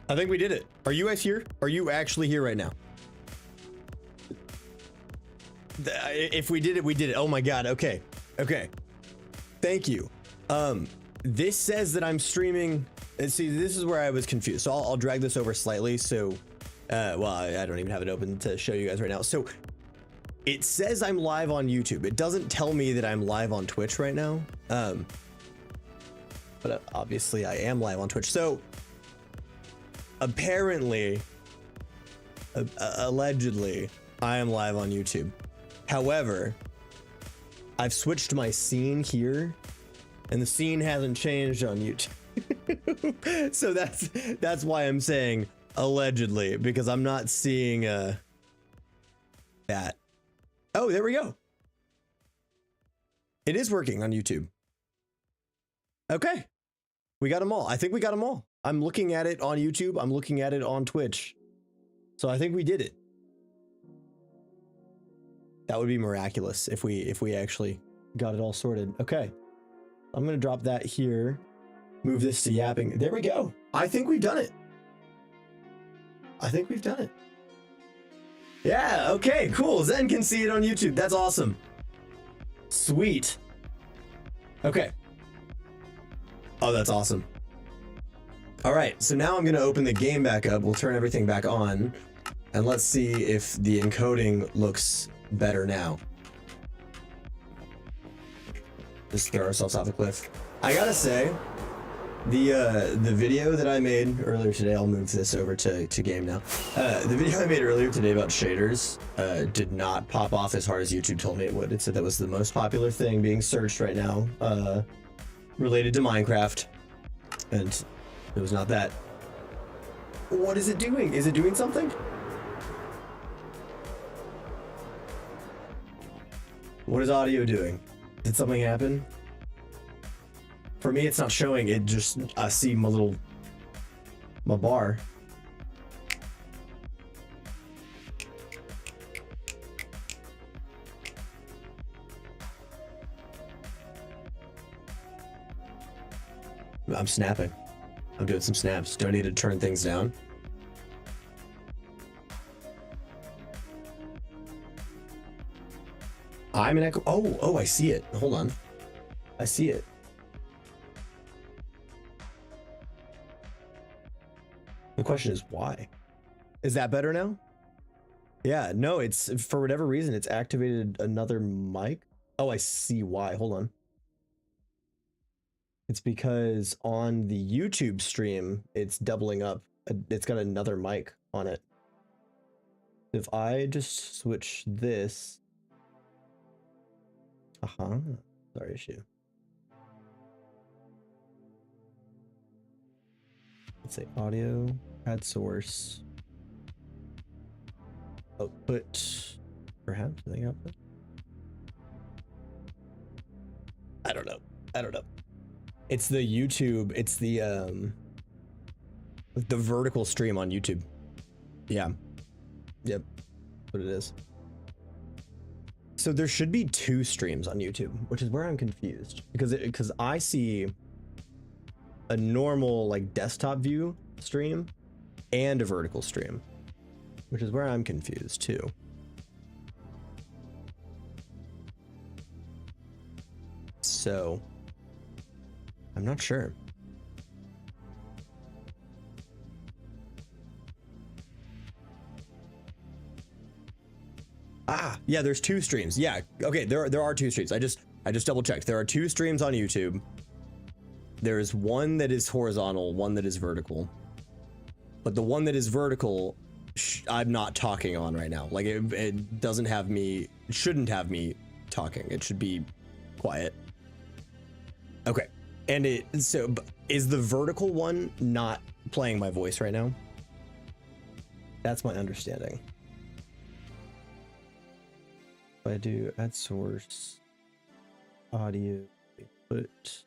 I think we did it. Are you guys here? Are you actually here right now? If we did it, we did it. Oh my God. Okay. Okay. Thank you. This says that I'm streaming. And see, this is where I was confused. So I'll drag this over slightly. So, well, I don't even have it open to show you guys right now. So it says I'm live on YouTube. It doesn't tell me that I'm live on Twitch right now. But obviously I am live on Twitch. So apparently, allegedly, I am live on YouTube. However, I've switched my scene here and the scene hasn't changed on YouTube. So that's why I'm saying allegedly, because I'm not seeing that. Oh, there we go. It is working on YouTube. Okay. We got them all. I think we got them all. I'm looking at it on YouTube. I'm looking at it on Twitch. So I think we did it. That would be miraculous if we actually got it all sorted. Okay. I'm going to drop that here. Move this to yapping. There we go. I think we've done it. I think we've done it. Yeah, okay, cool. Zen can see it on YouTube. That's awesome. Sweet. Okay. Oh, that's awesome. All right, so now I'm going to open the game back up. We'll turn everything back on. And let's see if the encoding looks better now. Just throw ourselves off a cliff. I gotta say, the video that I made earlier today, I'll move this over to game now. The video I made earlier today about shaders did not pop off as hard as YouTube told me it would. It said that was the most popular thing being searched right now related to Minecraft, and it was not that. What is it doing? Is it doing something? What is audio doing? Did something happen? For me, it's not showing. It just, I see my bar. I'm snapping. I'm doing some snaps. Do I need to turn things down? I'm an echo. Oh, I see it. Hold on. I see it. The question is why? Is that better now? Yeah, no, it's for whatever reason, it's activated another mic. Oh, I see why. Hold on. It's because on the YouTube stream, it's doubling up. It's got another mic on it. If I just switch this. Sorry, issue. Let's say audio, add source, output, perhaps, I think output. I don't know. It's the YouTube, it's the vertical stream on YouTube. Yeah. Yep. That's what it is. So there should be 2 streams on YouTube, which is where I'm confused because I see a normal like desktop view stream and a vertical stream, which is where I'm confused too. So I'm not sure. Yeah, there's 2 streams. Yeah, okay, there are 2 streams. I just double checked. There are 2 streams on YouTube. There is one that is horizontal, one that is vertical. But the one that is vertical, I'm not talking on right now. Like it doesn't have me, it shouldn't have me talking. It should be quiet. Okay, and so is the vertical one not playing my voice right now? That's my understanding. If I do add source, audio, put.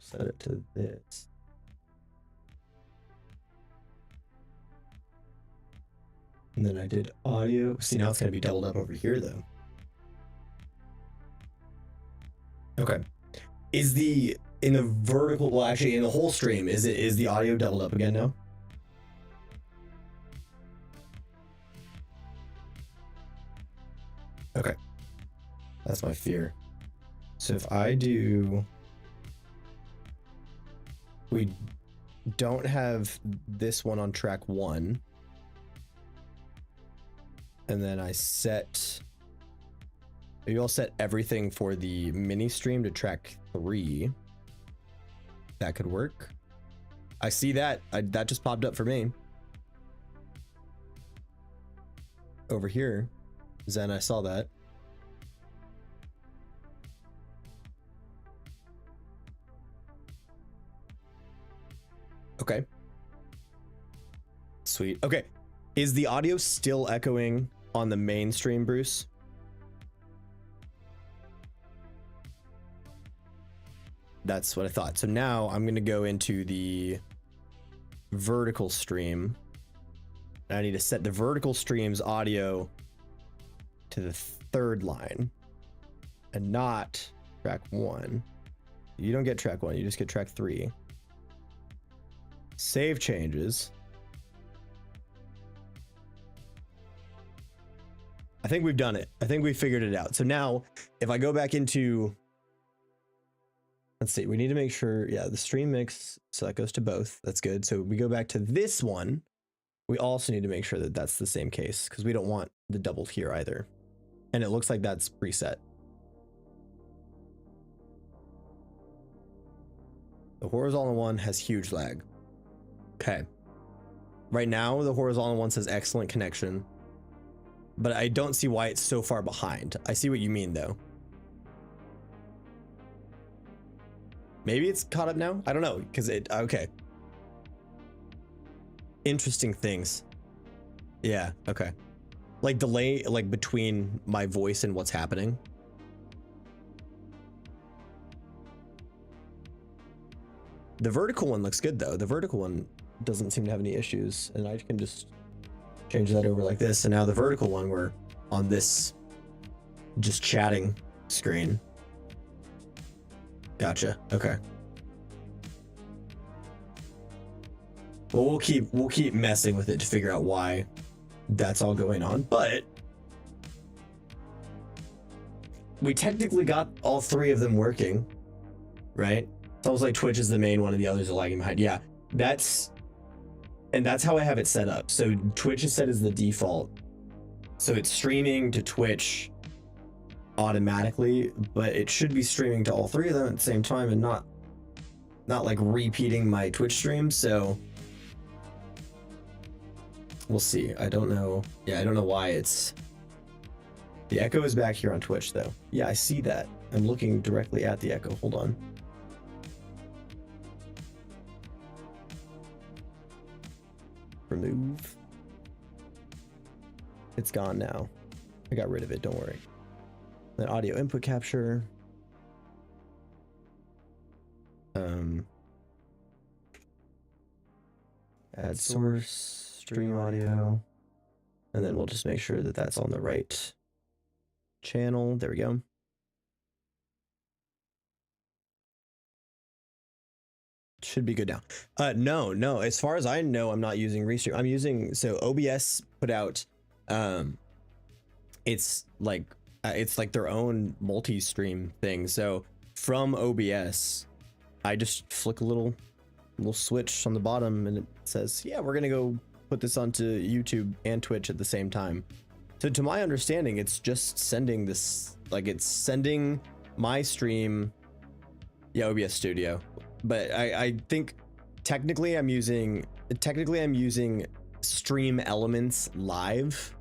Set it to this. And then I did audio. See, now it's going to be doubled up over here though. Okay. Is the, in the vertical, well actually in the whole stream, is the audio doubled up again now? Okay. That's my fear. So if I do, we don't have this one on track 1. And then I set, maybe I'll set everything for the mini stream to track 3. That could work. I see that. That just popped up for me. Over here. Zen, I saw that. Okay. Sweet. Okay. Is the audio still echoing on the main stream, Bruce? That's what I thought. So now I'm going to go into the vertical stream. I need to set the vertical stream's audio to the 3rd line and not track 1. You don't get track 1, you just get track 3. Save changes. I think we've done it. I think we figured it out. So now if I go back into, let's see, we need to make sure, yeah, the stream mix, so that goes to both. That's good. So we go back to this one. We also need to make sure that that's the same case because we don't want the double here either. And it looks like that's preset. The horizontal one has huge lag. Okay. Right now, the horizontal one says excellent connection, but I don't see why it's so far behind. I see what you mean though. Maybe it's caught up now. I don't know because it, okay. Interesting things. Yeah. Okay. Like delay, like between my voice and what's happening. The vertical one looks good though. The vertical one doesn't seem to have any issues, and I can just change that over like this. And now the vertical one, we're on this just chatting screen. Gotcha. Okay. Well, we'll keep messing with it to figure out why that's all going on, but we technically got all 3 of them working, right? It's almost like Twitch is the main one and the others are lagging behind. Yeah, that's how I have it set up. So Twitch is set as the default. So it's streaming to Twitch automatically, but it should be streaming to all 3 of them at the same time and not like repeating my Twitch stream. So we'll see. I don't know. Yeah, I don't know why it's... The echo is back here on Twitch though. Yeah, I see that. I'm looking directly at the echo. Hold on. Remove. It's gone now. I got rid of it, don't worry. Then audio input capture. Add source, stream audio. And then we'll just make sure that that's on the right channel. There we go. Should be good now. No, as far as I know, I'm not using Restream. I'm using, so OBS put out, it's like their own multi-stream thing. So from OBS, I just flick a little switch on the bottom and it says, yeah, we're gonna go put this onto YouTube and Twitch at the same time. So to my understanding, it's just sending this, like it's sending my stream, yeah, OBS Studio. But I think technically I'm using Stream Elements Live,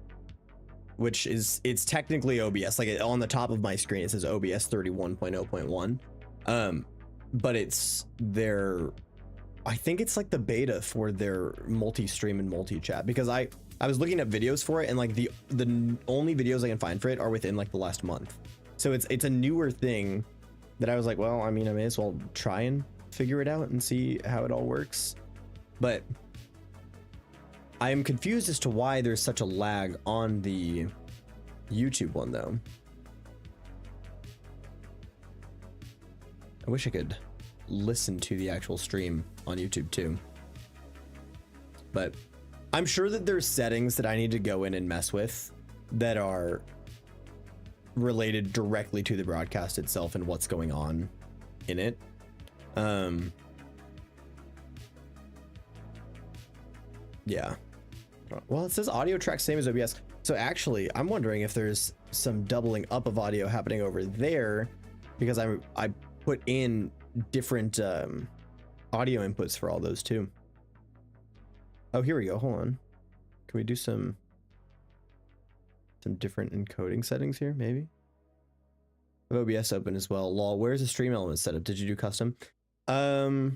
which is, it's technically OBS. Like on the top of my screen it says OBS 31.0.1. But it's their, I think it's like the beta for their multi-stream and multi-chat, because I was looking up videos for it and like the only videos I can find for it are within like the last month. So it's a newer thing that I was like, well, I mean, I may as well try and figure it out and see how it all works. But I am confused as to why there's such a lag on the YouTube one though. I wish I could listen to the actual stream on YouTube too. But I'm sure that there's settings that I need to go in and mess with that are related directly to the broadcast itself and what's going on in it. Yeah. Well, it says audio track same as OBS. So actually, I'm wondering if there's some doubling up of audio happening over there because I put in different audio inputs for all those too. Oh, here we go. Hold on. Can we do some different encoding settings here? Maybe. I have OBS open as well. Lol, where's the stream element setup? Did you do custom? What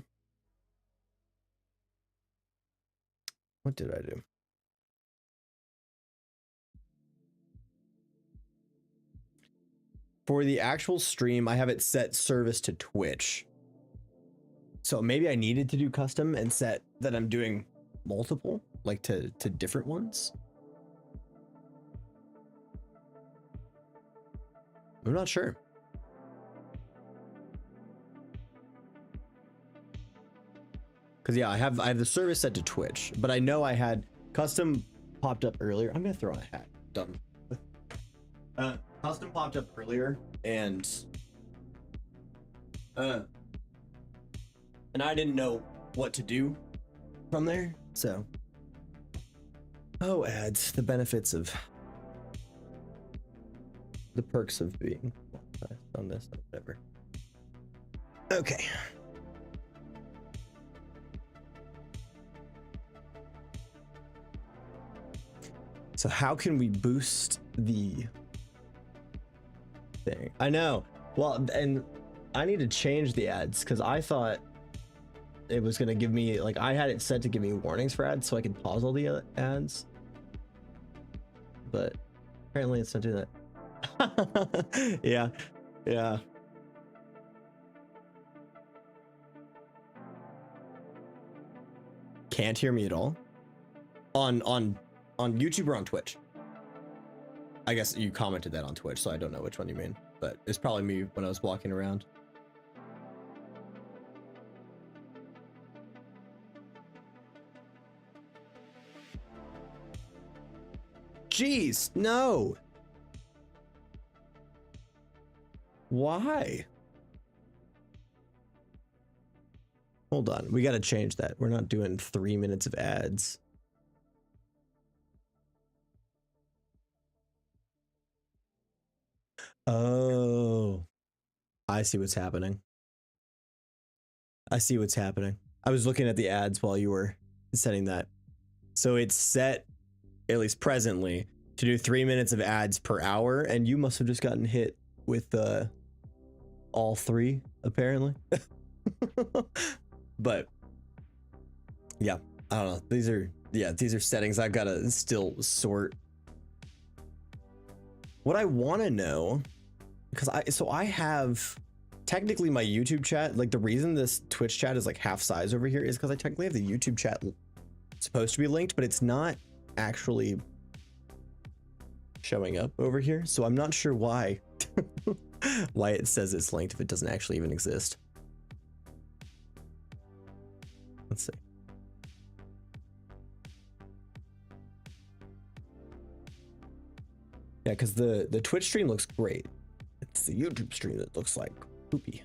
did I do? For the actual stream, I have it set service to Twitch. So maybe I needed to do custom and set that I'm doing multiple, like to different ones. I'm not sure. Cause yeah, I have the service set to Twitch, but I know I had custom popped up earlier. I'm gonna throw on a hat. Done. Custom popped up earlier and I didn't know what to do from there. So, oh, ads, the benefits of the perks of being on this, whatever. Okay. So how can we boost the thing? I know. Well, and I need to change the ads because I thought it was going to give me, like, I had it set to give me warnings for ads so I could pause all the ads. But apparently it's not doing that. Yeah. Yeah. Can't hear me at all? On YouTube or on Twitch? I guess you commented that on Twitch, so I don't know which one you mean, but it's probably me when I was walking around. Jeez, no. Why? Hold on, we got to change that. We're not doing 3 minutes of ads. Oh, I see what's happening. I see what's happening. I was looking at the ads while you were setting that. So it's set, at least presently, to do 3 minutes of ads per hour, and you must have just gotten hit with all three, apparently. But yeah, I don't know. These are settings I've got to still sort. What I want to know, because I have technically my YouTube chat, like the reason this Twitch chat is like half size over here is because I technically have the YouTube chat supposed to be linked, but it's not actually showing up over here. So I'm not sure why why it says it's linked if it doesn't actually even exist. Let's see. Yeah, because the Twitch stream looks great. It's the YouTube stream that looks like poopy.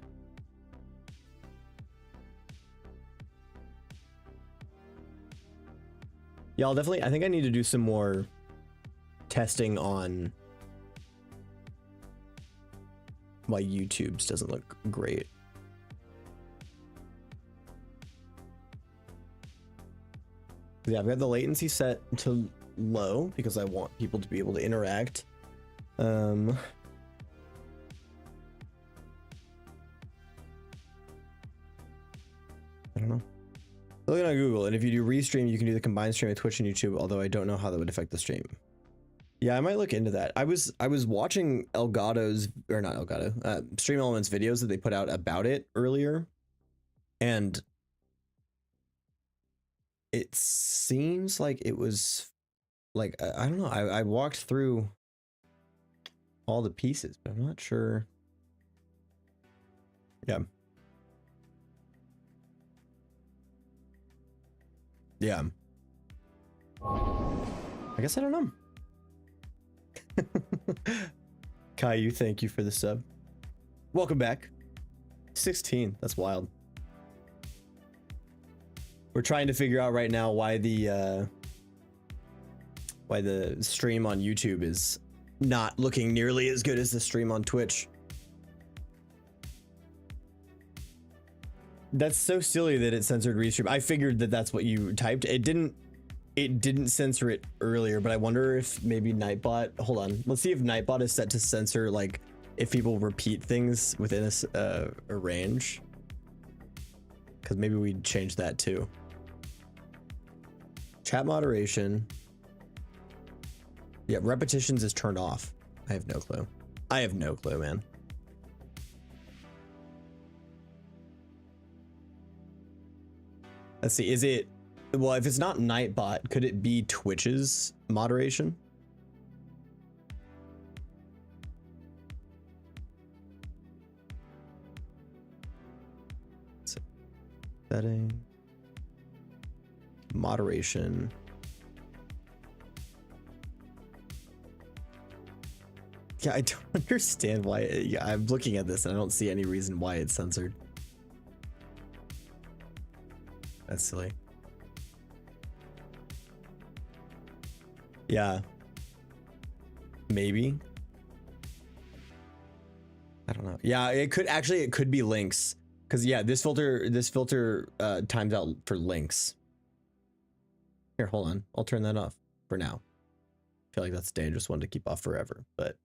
Yeah, I'll definitely, I think I need to do some more testing on why YouTube's doesn't look great. Yeah, I've got the latency set to low because I want people to be able to interact. I don't know. Looking on Google, and if you do restream, you can do the combined stream of Twitch and YouTube, although I don't know how that would affect the stream. Yeah, I might look into that. I was watching Elgato's, or not Elgato, Stream Elements videos that they put out about it earlier, and it seems like it was like, I don't know. I walked through all the pieces, but I'm not sure. Yeah. Yeah. I guess I don't know. Caillou, thank you for the sub. Welcome back. 16. That's wild. We're trying to figure out right now why the stream on YouTube is not looking nearly as good as the stream on Twitch. That's so silly that it censored restream. I figured that that's what you typed. It didn't censor it earlier, but I wonder if maybe Nightbot, hold on. Let's see if Nightbot is set to censor, like, if people repeat things within a range. Because maybe we'd change that too. Chat moderation. Yeah, repetitions is turned off. I have no clue. I have no clue, man. Let's see, is it, well, if it's not Nightbot, could it be Twitch's moderation? Setting. Moderation. Yeah, I don't understand why. Yeah, I'm looking at this and I don't see any reason why it's censored. That's silly. Yeah. Maybe. I don't know. Yeah, it could be links. Because yeah, this filter times out for links. Here, hold on. I'll turn that off for now. I feel like that's a dangerous one to keep off forever, but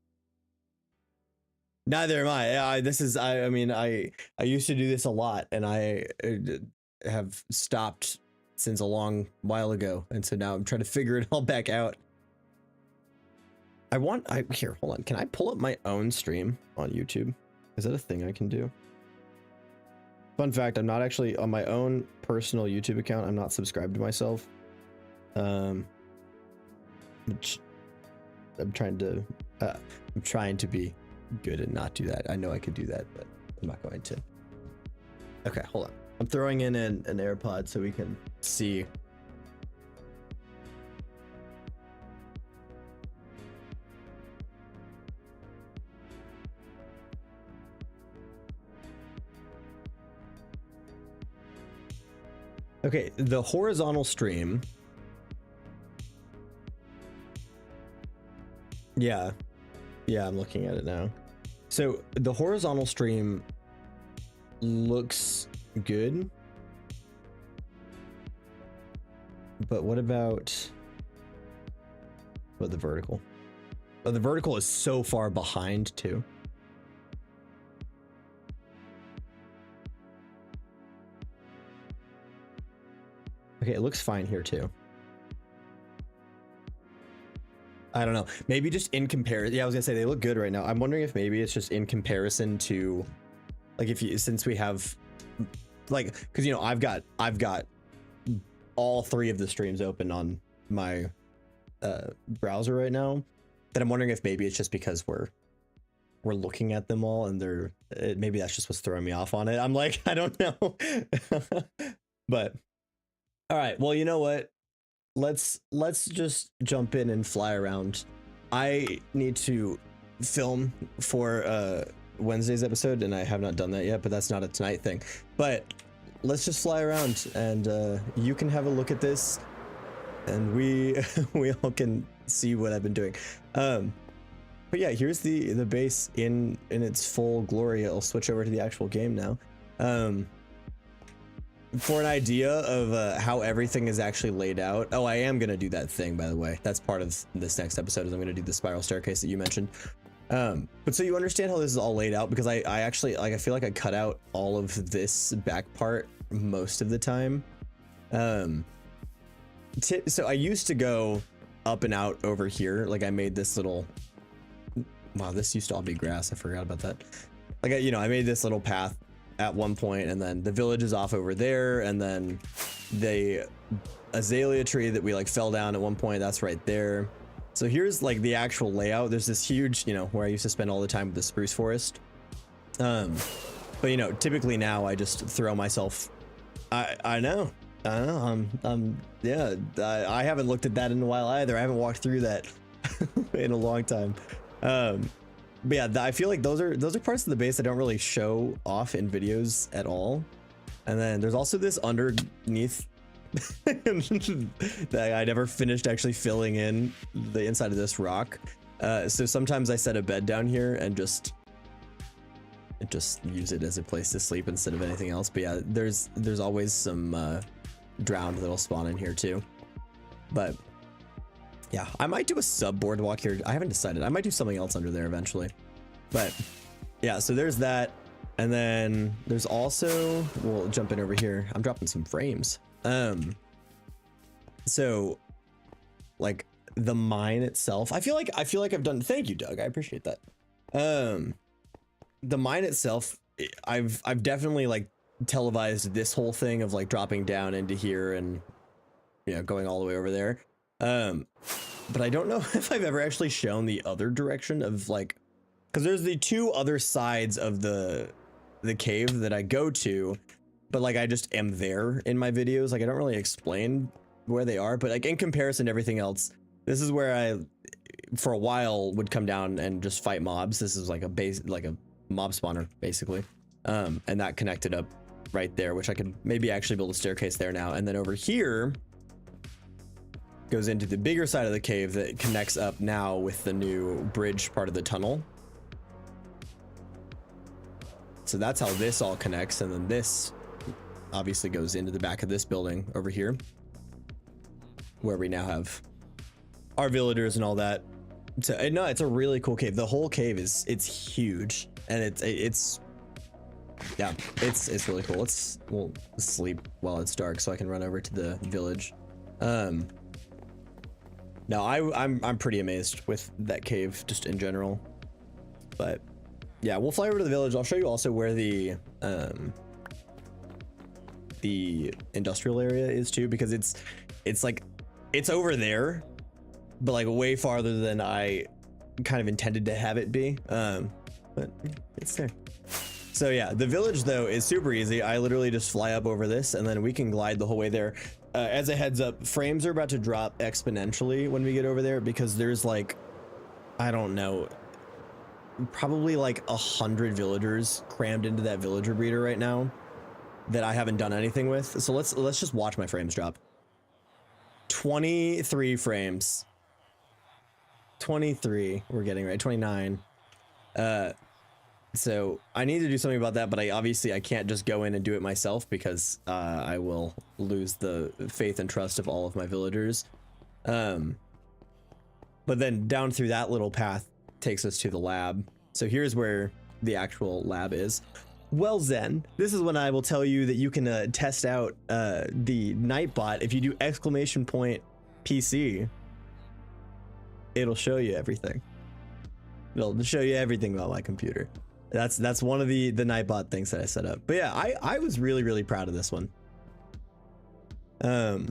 neither am I. I mean, I used to do this a lot, and I have stopped since a long while ago, and so now I'm trying to figure it all back out. Here, hold on. Can I pull up my own stream on YouTube? Is that a thing I can do? Fun fact, I'm not actually on my own personal YouTube account. I'm not subscribed to myself. I'm trying to be good and not do that. I know I could do that, but I'm not going to. Okay, hold on. I'm throwing in an AirPod so we can see. Okay, the horizontal stream. Yeah, I'm looking at it now. So the horizontal stream looks good, but what about the vertical? Oh, the vertical is so far behind too. Okay, it looks fine here too. I don't know. Maybe just in comparison. Yeah, I was gonna say they look good right now. I'm wondering if maybe it's just in comparison to, like, since we have, like, because you know I've got all three of the streams open on my browser right now. That I'm wondering if maybe it's just because we're looking at them all and maybe that's just what's throwing me off on it. I'm like, I don't know. But all right, well, you know what? Let's just jump in and fly around. I need to film for Wednesday's episode, and I have not done that yet, but that's not a tonight thing. But let's just fly around, and you can have a look at this, and we all can see what I've been doing. But yeah, here's the base in its full glory. I'll switch over to the actual game now. For an idea of how everything is actually laid out. Oh, I am gonna do that thing, by the way. That's part of this next episode, is I'm gonna do the spiral staircase that you mentioned. But so you understand how this is all laid out, because I actually, like, I feel like I cut out all of this back part most of the time. So I used to go up and out over here. Like, I made this little, wow, this used to all be grass. I forgot about that. Like, I made this little path at one point, and then the village is off over there, and then the azalea tree that we like fell down at one point. That's right there. So here's like the actual layout. There's this huge, you know, where I used to spend all the time with the spruce forest. But you know, typically now I just throw myself. I know. Yeah, I haven't looked at that in a while either. I haven't walked through that in a long time. But yeah, I feel like those are parts of the base that don't really show off in videos at all. And then there's also this underneath that I never finished actually filling in the inside of this rock. So sometimes I set a bed down here and just use it as a place to sleep instead of anything else. But yeah, there's always some drowned that'll spawn in here too. But yeah, I might do a sub boardwalk here. I haven't decided. I might do something else under there eventually. But yeah, so there's that. And then there's also, we'll jump in over here. I'm dropping some frames. So like the mine itself, I feel like I've done, thank you, Doug. I appreciate that. The mine itself, I've definitely like televised this whole thing of like dropping down into here and, you know, going all the way over there. But I don't know if I've ever actually shown the other direction of like, because there's the two other sides of the cave that I go to, but like I just am there in my videos. Like I don't really explain where they are, but like in comparison to everything else, this is where I for a while would come down and just fight mobs. This is like a base, like a mob spawner basically. And that connected up right there, which I could maybe actually build a staircase there now. And then over here goes into the bigger side of the cave that connects up now with the new bridge part of the tunnel. So that's how this all connects. And then this obviously goes into the back of this building over here, where we now have our villagers and all that. So no, it's a really cool cave. The whole cave it's huge, and it's yeah, it's really cool. We'll sleep while it's dark so I can run over to the village. No, I'm pretty amazed with that cave just in general. But yeah, we'll fly over to the village. I'll show you also where the industrial area is too, because it's like it's over there, but like way farther than I kind of intended to have it be. But it's there. So yeah, the village though is super easy. I literally just fly up over this and then we can glide the whole way there. As a heads up, frames are about to drop exponentially when we get over there, because there's like, I don't know, probably like 100 villagers crammed into that villager breeder right now that I haven't done anything with. So let's just watch my frames drop. 23 frames. 23 we're getting, right? 29. So I need to do something about that, but I can't just go in and do it myself, because I will lose the faith and trust of all of my villagers. But then down through that little path takes us to the lab. So here's where the actual lab is. Well, Zen, this is when I will tell you that you can test out the Nightbot. If you do !PC, it'll show you everything. It'll show you everything about my computer. That's one of the Nightbot things that I set up. But yeah, I was really proud of this one. But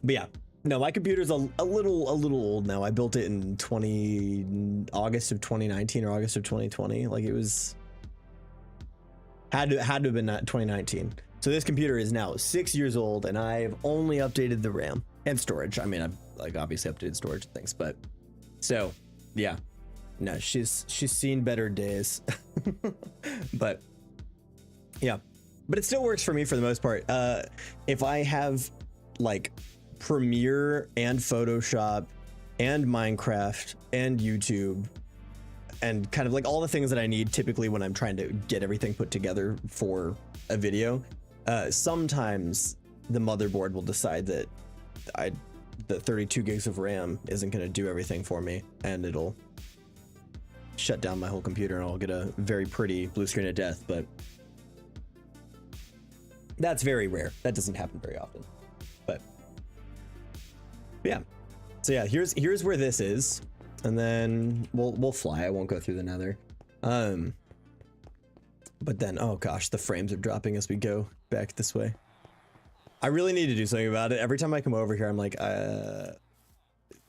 yeah, no, my computer's a little old now. I built it in August of 2019 or August of 2020. Like it was had to have been 2019. So this computer is now 6 years old, and I've only updated the RAM and storage. I mean, I've like obviously updated storage and things, but so yeah. No, she's seen better days. But yeah, but it still works for me for the most part. If I have like Premiere and Photoshop and Minecraft and YouTube and kind of like all the things that I need typically when I'm trying to get everything put together for a video, sometimes the motherboard will decide that the 32 gigs of RAM isn't going to do everything for me, and it'll shut down my whole computer and I'll get a very pretty blue screen of death. But that's very rare. That doesn't happen very often. But yeah, so yeah, here's where this is, and then we'll fly. I won't go through the nether. But then, oh gosh, the frames are dropping as we go back this way. I really need to do something about it. Every time I come over here, I'm like, the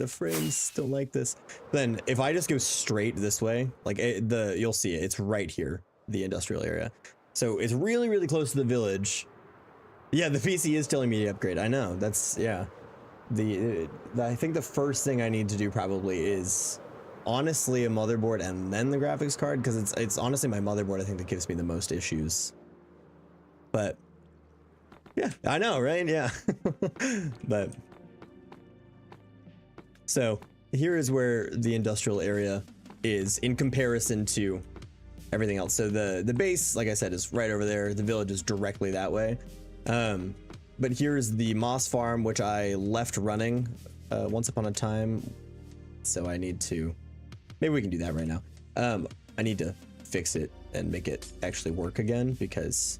frames don't like this. Then if I just go straight this way, like you'll see it. It's right here, the industrial area. So it's really, really close to the village. Yeah, the PC is telling me to upgrade. I know. That's, yeah. I think the first thing I need to do probably is honestly a motherboard and then the graphics card, because it's honestly my motherboard I think that gives me the most issues. But yeah, I know, right? Yeah. But so here is where the industrial area is in comparison to everything else. So the base, like I said, is right over there. The village is directly that way. But here's the moss farm, which I left running once upon a time. So I need to, maybe we can do that right now. I need to fix it and make it actually work again, because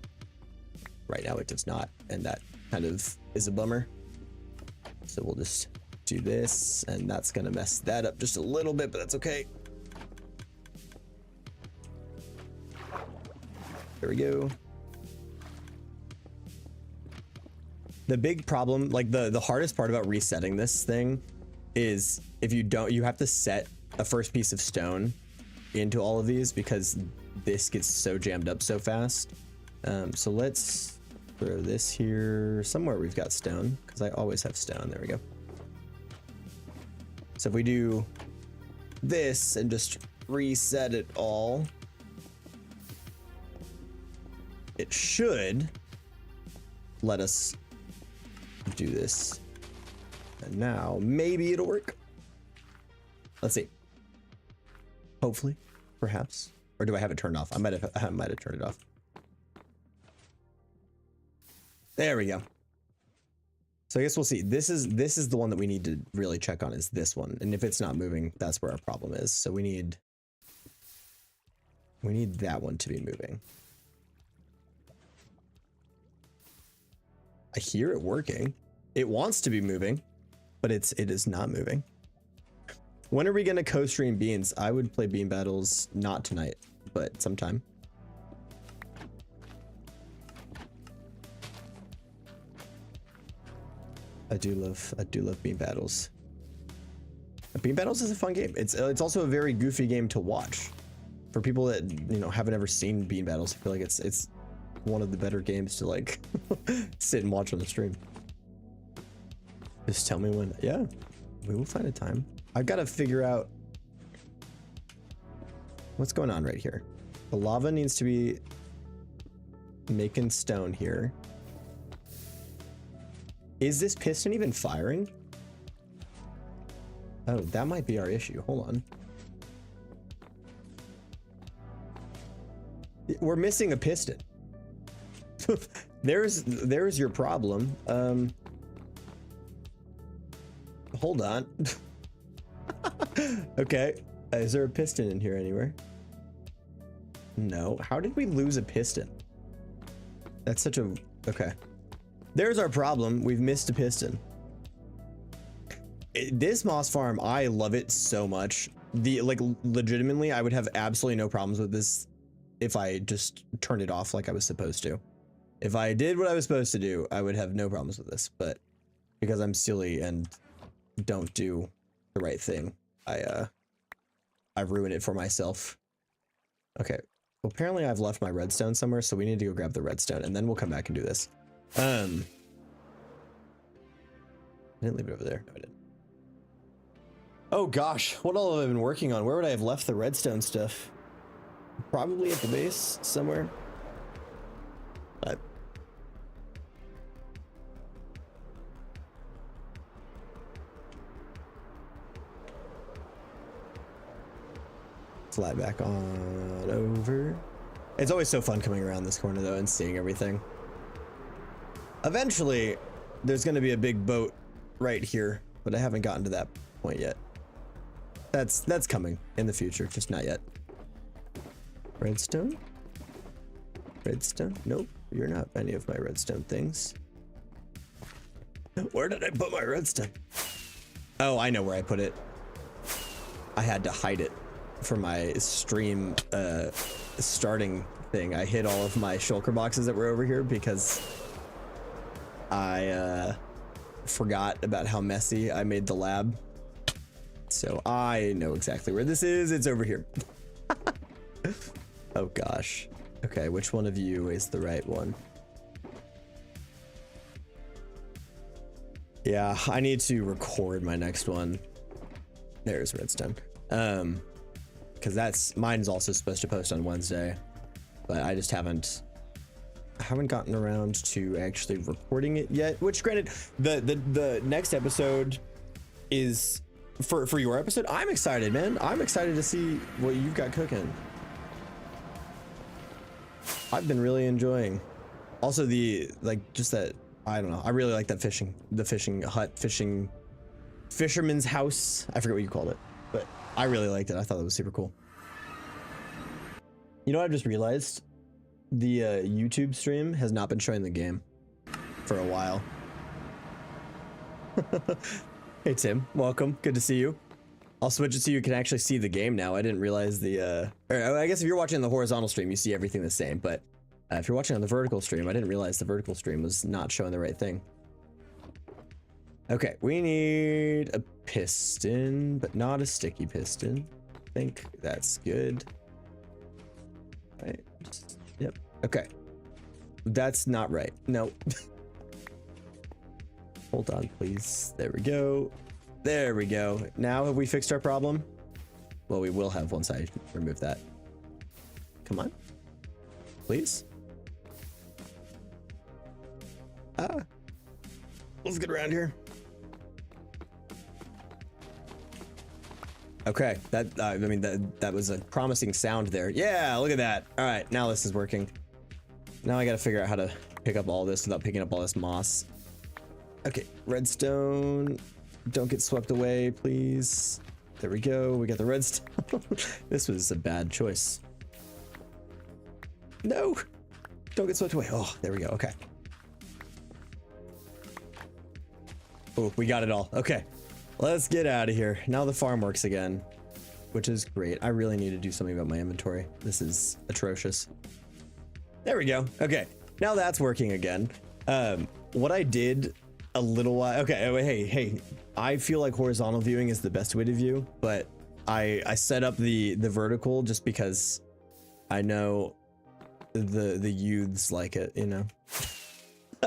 right now it does not. And that kind of is a bummer. So we'll just do this, and that's going to mess that up just a little bit, but that's okay. There we go. The big problem, like the hardest part about resetting this thing is if you don't, you have to set a first piece of stone into all of these, because this gets so jammed up so fast. So let's throw this here somewhere we've got stone, because I always have stone. There we go. So if we do this and just reset it all, it should let us do this. And now maybe it'll work. Let's see. Hopefully, perhaps. Or do I have it turned off? I might have turned it off. There we go. So I guess we'll see. This is the one that we need to really check on, is this one. And if it's not moving, that's where our problem is. So we need that one to be moving. I hear it working. It wants to be moving, but it is not moving. When are we gonna co-stream beans? I would play bean battles, not tonight, but sometime. I do love bean battles. Bean battles is a fun game. It's also a very goofy game to watch. For people that, you know, haven't ever seen bean battles, I feel like it's one of the better games to like sit and watch on the stream. Just tell me when. Yeah, we will find a time. I've got to figure out what's going on right here. The lava needs to be making stone here. Is this piston even firing? Oh, that might be our issue. Hold on. We're missing a piston. There's your problem. Hold on. Okay. Is there a piston in here anywhere? No. How did we lose a piston? That's such a... Okay. There's our problem. We've missed a piston. This moss farm, I love it so much. Like, legitimately, I would have absolutely no problems with this if I just turned it off like I was supposed to. If I did what I was supposed to do, I would have no problems with this. But because I'm silly and don't do the right thing, I ruin it for myself. Okay. Well, apparently I've left my redstone somewhere, so we need to go grab the redstone, and then we'll come back and do this. I didn't leave it over there. No, I didn't. Oh gosh, what all have I been working on? Where would I have left the redstone stuff? Probably at the base somewhere. But slide back on over. It's always so fun coming around this corner though and seeing everything. Eventually, there's going to be a big boat right here, but I haven't gotten to that point yet. That's coming in the future, just not yet. Redstone? Redstone? Nope, you're not any of my redstone things. Where did I put my redstone? Oh, I know where I put it. I had to hide it for my stream starting thing. I hid all of my shulker boxes that were over here because I forgot about how messy I made the lab. So I know exactly where this is. It's over here. Oh gosh. Okay, which one of you is the right one? Yeah, I need to record my next one. There's redstone. Because mine's also supposed to post on Wednesday, but I just haven't gotten around to actually recording it yet. Which, granted, the next episode is for your episode. I'm excited, man. I'm excited to see what you've got cooking. I've been really enjoying. Also, I don't know. I really like that fishing hut, fisherman's house. I forget what you called it, but I really liked it. I thought that was super cool. You know what I just realized? The YouTube stream has not been showing the game for a while. Hey Tim, welcome. Good to see you. I'll switch it so you can actually see the game now. I didn't realize or I guess if you're watching the horizontal stream, you see everything the same, but if you're watching on the vertical stream, I didn't realize the vertical stream was not showing the right thing. Okay, we need a piston, but not a sticky piston. I think that's good. Right. Yep. Okay. That's not right. No. Hold on, please. There we go. There we go. Now have we fixed our problem? Well, we will have once I remove that. Come on. Please. Let's get around here. Okay, I mean that was a promising sound there. Yeah, look at that. All right, now this is working. Now I got to figure out how to pick up all this without picking up all this moss. Okay, redstone. Don't get swept away, please. There we go. We got the redstone. This was a bad choice. No, don't get swept away. Oh, there we go. Okay. Oh, we got it all. Okay. Let's get out of here. Now the farm works again, which is great. I really need to do something about my inventory. This is atrocious. There we go. Okay, now that's working again. What I did a little while... Okay, hey. I feel like horizontal viewing is the best way to view, but I set up the vertical just because I know the youths like it, you know?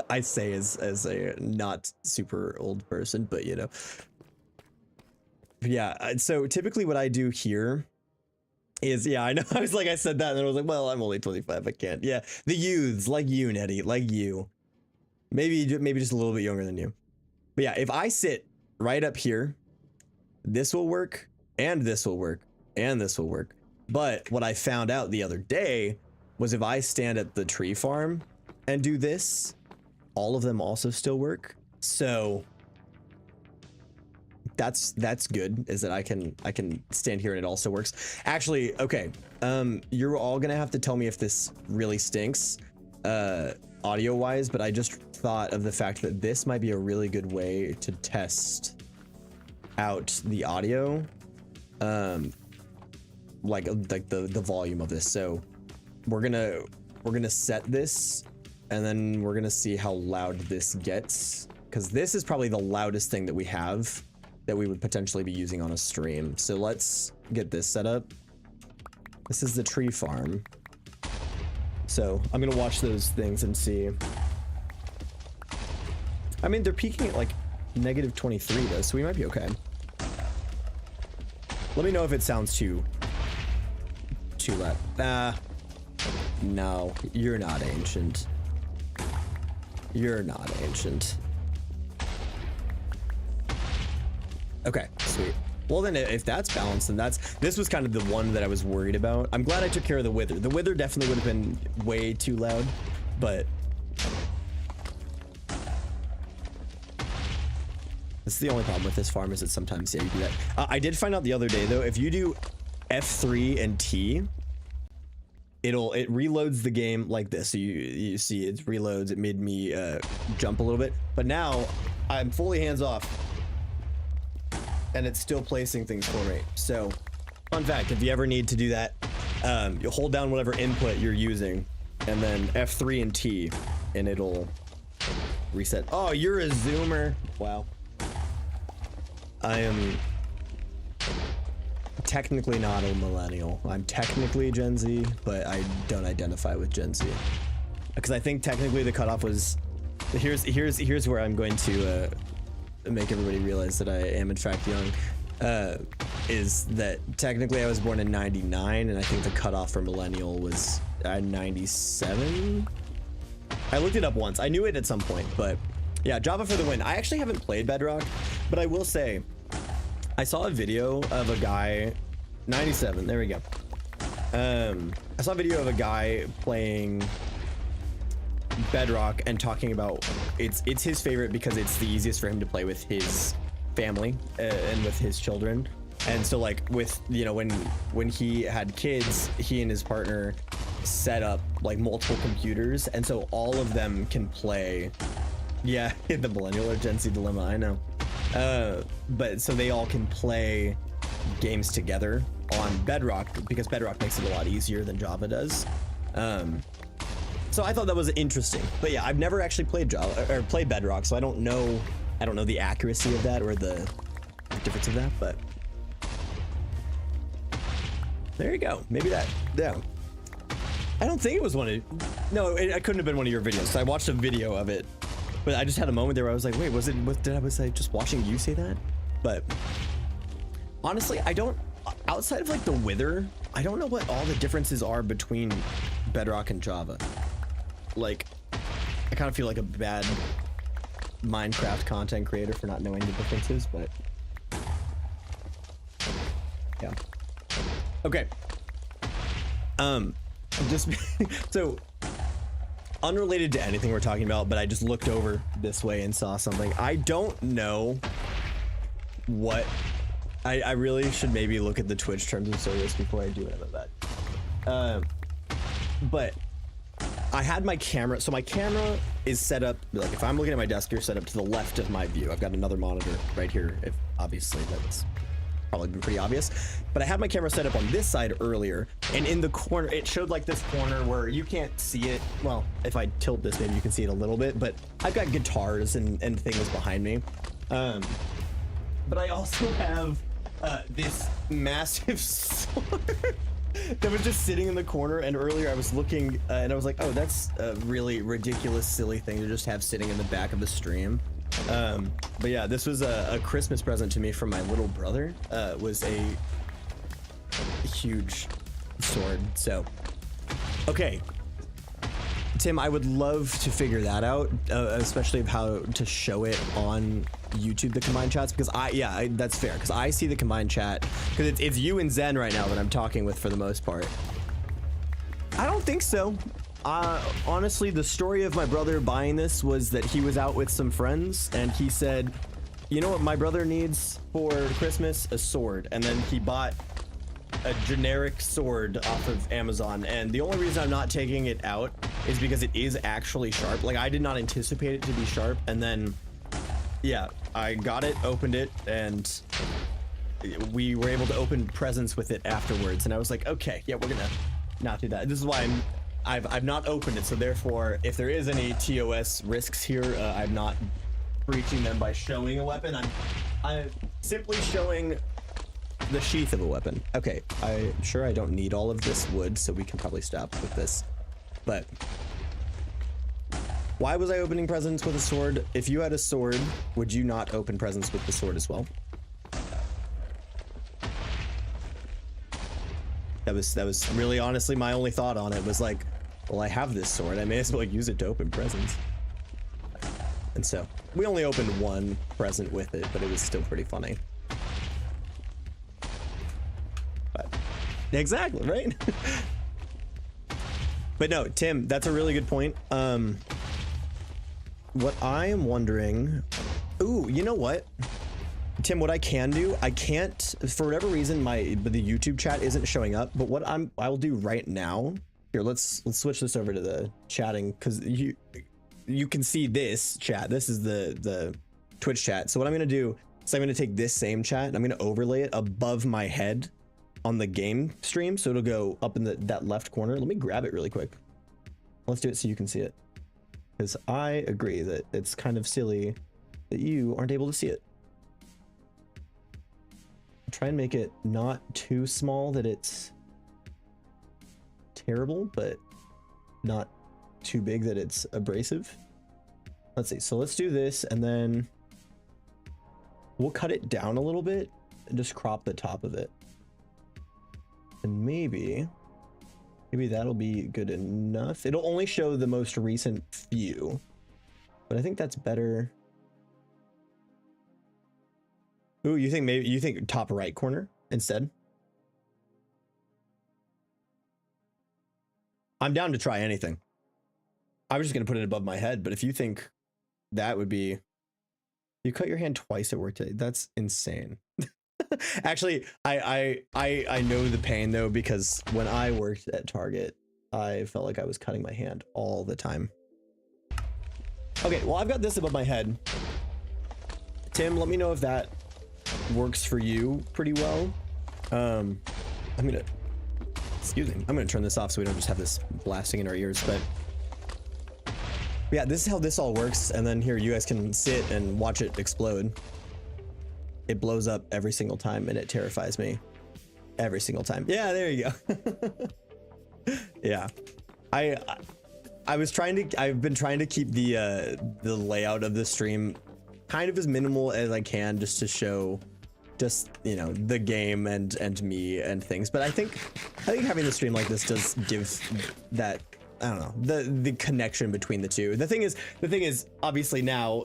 I say as a not super old person, but you know. Yeah, so typically what I do here is, yeah, I know, I said that and then I was like, well, I'm only 25, I can't. Yeah, the youths, like you, Nettie, like you. Maybe just a little bit younger than you. But yeah, if I sit right up here, this will work, and this will work, and this will work. But what I found out the other day was if I stand at the tree farm and do this, all of them also still work. So that's good, is that I can stand here and it also works. Actually, okay, you're all gonna have to tell me if this really stinks audio wise, but I just thought of the fact that this might be a really good way to test out the audio, like the volume of this. So we're gonna set this and then we're gonna see how loud this gets, because this is probably the loudest thing that we have that we would potentially be using on a stream. So let's get this set up. This is the tree farm. So I'm gonna watch those things and see. I mean, they're peaking at like -23 though, so we might be okay. Let me know if it sounds too loud. No, you're not ancient. You're not ancient. Okay, sweet. Well then, if that's balanced, then this was kind of the one that I was worried about. I'm glad I took care of the wither. The wither definitely would have been way too loud, but this is the only problem with this farm, is that sometimes, yeah, you do that. I did find out the other day though, if you do F3 and T, it reloads the game like this. So you see it reloads. It made me jump a little bit, but now I'm fully hands off and it's still placing things for me. So fun fact, if you ever need to do that, you hold down whatever input you're using and then F3 and T, and it'll reset. Oh, you're a Zoomer. Wow. I am technically not a millennial. I'm technically Gen Z, but I don't identify with Gen Z. Because I think technically the cutoff was, here's where I'm going to make everybody realize that I am in fact young. Is that technically I was born in 99, and I think the cutoff for millennial was 97. I looked it up once. I knew it at some point, but yeah, Java for the win. I actually haven't played Bedrock, but I will say I saw a video of a guy, 97, there we go. I saw a video of a guy playing Bedrock and talking about it's his favorite because it's the easiest for him to play with his family and with his children. And so like with, you know, when he had kids, he and his partner set up like multiple computers, and so all of them can play. Yeah, the millennial or Gen Z dilemma, I know. But so they all can play games together on Bedrock because Bedrock makes it a lot easier than Java does. So I thought that was interesting. But yeah, I've never actually played Java or played Bedrock, so I don't know the accuracy of that or the difference of that, but there you go. Maybe that, yeah. I don't think it was one of, no, it couldn't have been one of your videos. So I watched a video of it, but I just had a moment there where I was like, wait, was I just watching you say that? But honestly, I don't, outside of like the wither, I don't know what all the differences are between Bedrock and Java. Like, I kind of feel like a bad Minecraft content creator for not knowing the differences, but yeah. Okay. Just so unrelated to anything we're talking about, but I just looked over this way and saw something. I don't know what I really should maybe look at the Twitch terms of service before I do any of that. But I had my camera, so my camera is set up, like if I'm looking at my desk, you're set up to the left of my view. I've got another monitor right here, if obviously that's probably been pretty obvious, but I had my camera set up on this side earlier, and in the corner, it showed like this corner where you can't see it. Well, if I tilt this, maybe you can see it a little bit, but I've got guitars and things behind me. But I also have this massive sword that was just sitting in the corner, and earlier I was looking and I was like, oh, that's a really ridiculous, silly thing to just have sitting in the back of the stream. But yeah, this was a Christmas present to me from my little brother. Was a huge sword. So, okay, Tim, I would love to figure that out, especially of how to show it on YouTube, the combined chats, because that's fair, because I see the combined chat, because it's you and Zen right now that I'm talking with for the most part. I don't think so. Honestly, the story of my brother buying this was that he was out with some friends and he said, you know what my brother needs for Christmas? A sword. And then he bought a generic sword off of Amazon. And the only reason I'm not taking it out is because it is actually sharp. Like, I did not anticipate it to be sharp. And then, yeah, I got it, opened it, and we were able to open presents with it afterwards. And I was like, okay, yeah, we're gonna not do that. This is why I've not opened it, so therefore, if there is any TOS risks here, I'm not breaching them by showing a weapon. I'm simply showing the sheath of a weapon. Okay, I'm sure I don't need all of this wood, so we can probably stop with this. But why was I opening presents with a sword? If you had a sword, would you not open presents with the sword as well? That was really honestly my only thought on it, was like, well, I have this sword, I may as well use it to open presents. And so we only opened one present with it, but it was still pretty funny. But exactly, right? But no, Tim, that's a really good point. What I am wondering, ooh, you know what, Tim, what I can do, I can't, for whatever reason, the YouTube chat isn't showing up, but what I'll do right now, here, let's switch this over to the chatting, because you can see this chat. This is the Twitch chat. So what I'm gonna do is I'm gonna take this same chat and I'm gonna overlay it above my head on the game stream, so it'll go up in that left corner. Let me grab it really quick. Let's do it so you can see it. because I agree that it's kind of silly that you aren't able to see it. Try and make it not too small that it's terrible, but not too big that it's abrasive. Let's see. So let's do this, and then we'll cut it down a little bit and just crop the top of it. And maybe that'll be good enough. It'll only show the most recent few, but I think that's better. Ooh, you think top right corner instead? I'm down to try anything. I was just gonna put it above my head, but if you think that would be, you cut your hand twice at work today. That's insane. Actually, I know the pain though, because when I worked at Target, I felt like I was cutting my hand all the time. Okay, well, I've got this above my head. Tim, let me know if that works for you pretty well. Excuse me, I'm gonna turn this off so we don't just have this blasting in our ears, but yeah, this is how this all works. And then here, you guys can sit and watch it explode. It blows up every single time, and it terrifies me every single time. Yeah, there you go. Yeah, I've been trying to keep the layout of the stream kind of as minimal as I can, just to show just, you know, the game and me and things. But I think having the stream like this does give that, I don't know, the connection between the two. The thing is obviously now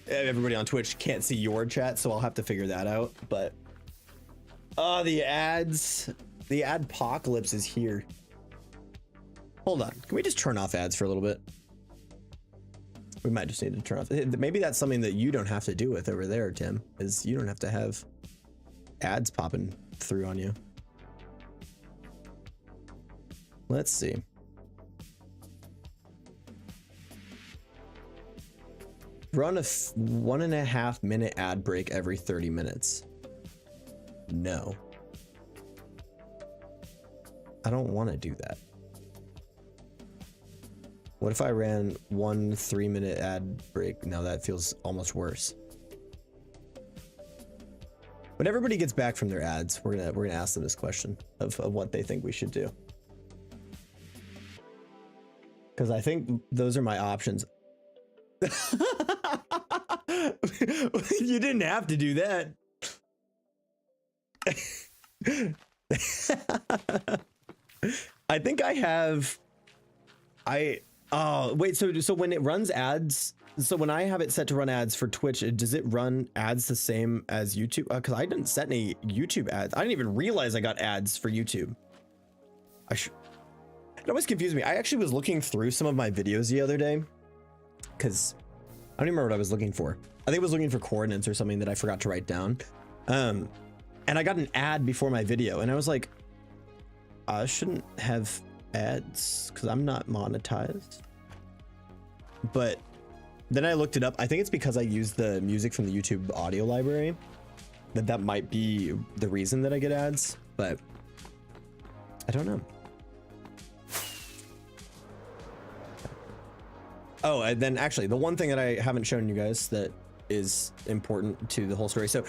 everybody on Twitch can't see your chat, so I'll have to figure that out. But the adpocalypse is here. Hold on, can we just turn off ads for a little bit? We might just need to turn off. Maybe that's something that you don't have to do with over there, Tim, is you don't have to have ads popping through on you. Let's see. Run a 1.5 minute ad break every 30 minutes. No. I don't want to do that. What if I ran 1 3-minute ad break? Now that feels almost worse. When everybody gets back from their ads, we're gonna ask them this question of what they think we should do. Because I think those are my options. You didn't have to do that. I think I have. Oh wait, so when it runs ads, so when I have it set to run ads for Twitch, does it run ads the same as YouTube? Because I didn't set any YouTube ads. I didn't even realize I got ads for YouTube. It always confused me. I actually was looking through some of my videos the other day, because I don't even remember what I was looking for. I think I was looking for coordinates or something that I forgot to write down. And I got an ad before my video, and I was like, I shouldn't have ads because I'm not monetized. But then I looked it up. I think it's because I use the music from the YouTube audio library, that might be the reason that I get ads, but I don't know. Oh, and then actually the one thing that I haven't shown you guys that is important to the whole story. So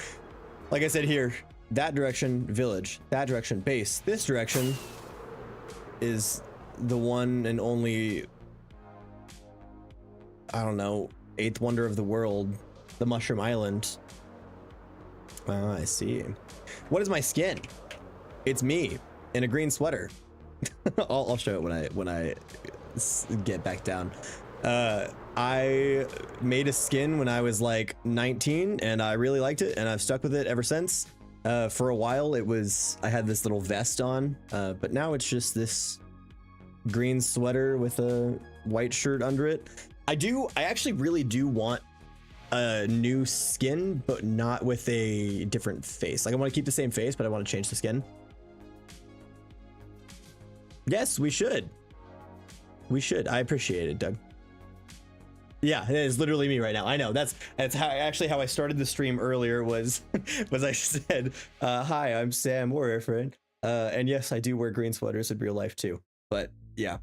like I said here, that direction village, that direction base, this direction is the one and only, I don't know, 8th wonder of the world, the Mushroom Island. Oh, I see. What is my skin? It's me in a green sweater. I'll show it when I get back down. I made a skin when I was like 19 and I really liked it, and I've stuck with it ever since. For a while I had this little vest on, but now it's just this green sweater with a white shirt under it. I actually really do want a new skin, but not with a different face. Like, I want to keep the same face, but I want to change the skin. Yes, we should. I appreciate it, Doug. Yeah, it is literally me right now. I know that's how I started the stream earlier was I said, hi, I'm Sam or Erfaren. And yes, I do wear green sweaters in real life too. But yeah.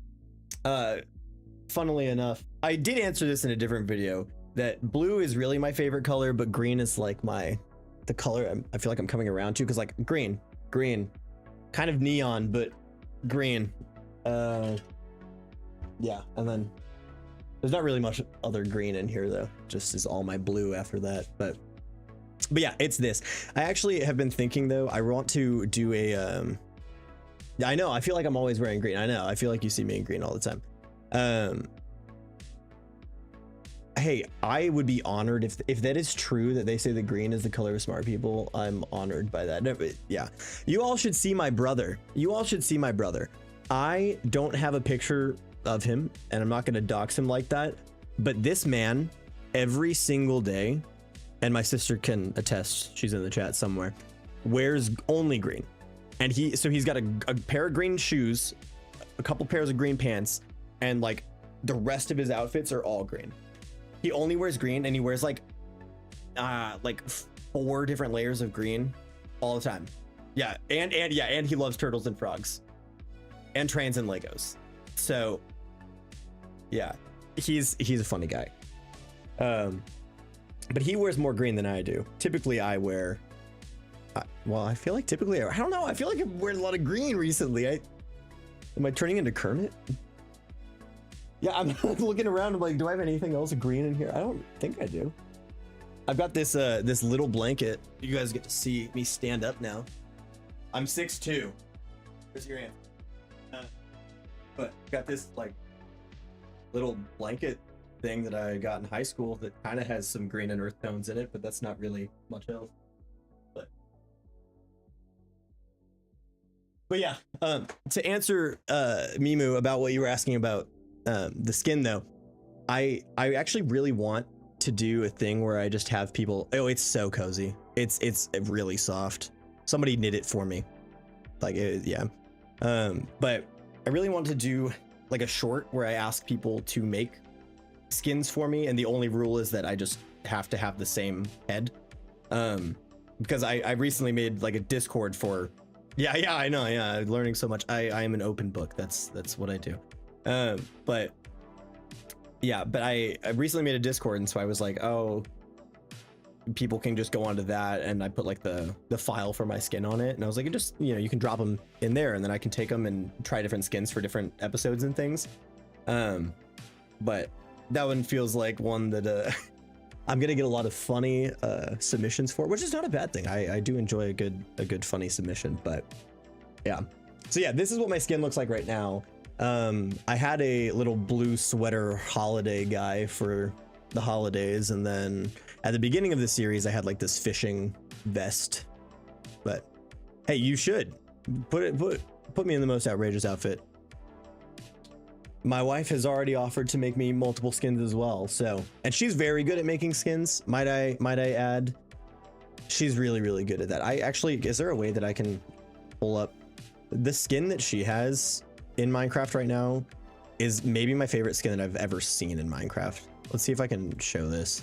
funnily enough, I did answer this in a different video, that blue is really my favorite color, but green is like the color I feel like I'm coming around to, because like green, kind of neon, but green. Yeah, and then there's not really much other green in here though, just is all my blue after that. But yeah, it's this. I actually have been thinking though, I want to do a I know, I feel like I'm always wearing green. I know, I feel like you see me in green all the time. Hey, I would be honored if that is true, that they say the green is the color of smart people. I'm honored by that. No, but yeah, you all should see my brother. You all should see my brother. I don't have a picture of him, and I'm not going to dox him like that, but this man every single day, and my sister can attest, she's in the chat somewhere, wears only green. And he's got a pair of green shoes, a couple pairs of green pants, and like the rest of his outfits are all green. He only wears green, and he wears like 4 different layers of green all the time. Yeah, and he loves turtles and frogs and trains and Legos. So yeah, he's a funny guy. But he wears more green than I do. Typically I wear well, I feel like typically I don't know, I feel like I've wearing a lot of green recently. Am I turning into Kermit? Yeah, I'm looking around, I'm like, do I have anything else green in here? I don't think I do. I've got this this little blanket. You guys get to see me stand up now. I'm 6'2". Where's your aunt? But got this like little blanket thing that I got in high school that kind of has some green and earth tones in it, but that's not really much else. But yeah, to answer Mimu about what you were asking about the skin though, I actually really want to do a thing where I just have people, oh, it's so cozy, it's really soft, somebody knit it for me, like yeah, but I really want to do like a short where I ask people to make skins for me, and the only rule is that I just have to have the same head, because I recently made like a Discord for yeah I know, yeah, learning so much. I am an open book, that's what I do. But yeah, but I recently made a Discord, and so I was like, oh, people can just go onto that, and I put like the file for my skin on it, and I was like, just, you know, you can drop them in there, and then I can take them and try different skins for different episodes and things. But that one feels like one that I'm gonna get a lot of funny submissions for, which is not a bad thing. I do enjoy a good funny submission. But yeah, so yeah, this is what my skin looks like right now. I had a little blue sweater holiday guy for the holidays, and then at the beginning of the series I had like this fishing vest. But hey, you should put me in the most outrageous outfit. My wife has already offered to make me multiple skins as well, so, and she's very good at making skins, might I add. She's really good at that. I actually, is there a way that I can pull up the skin that she has in Minecraft right now? Is maybe my favorite skin that I've ever seen in Minecraft. Let's see if I can show this.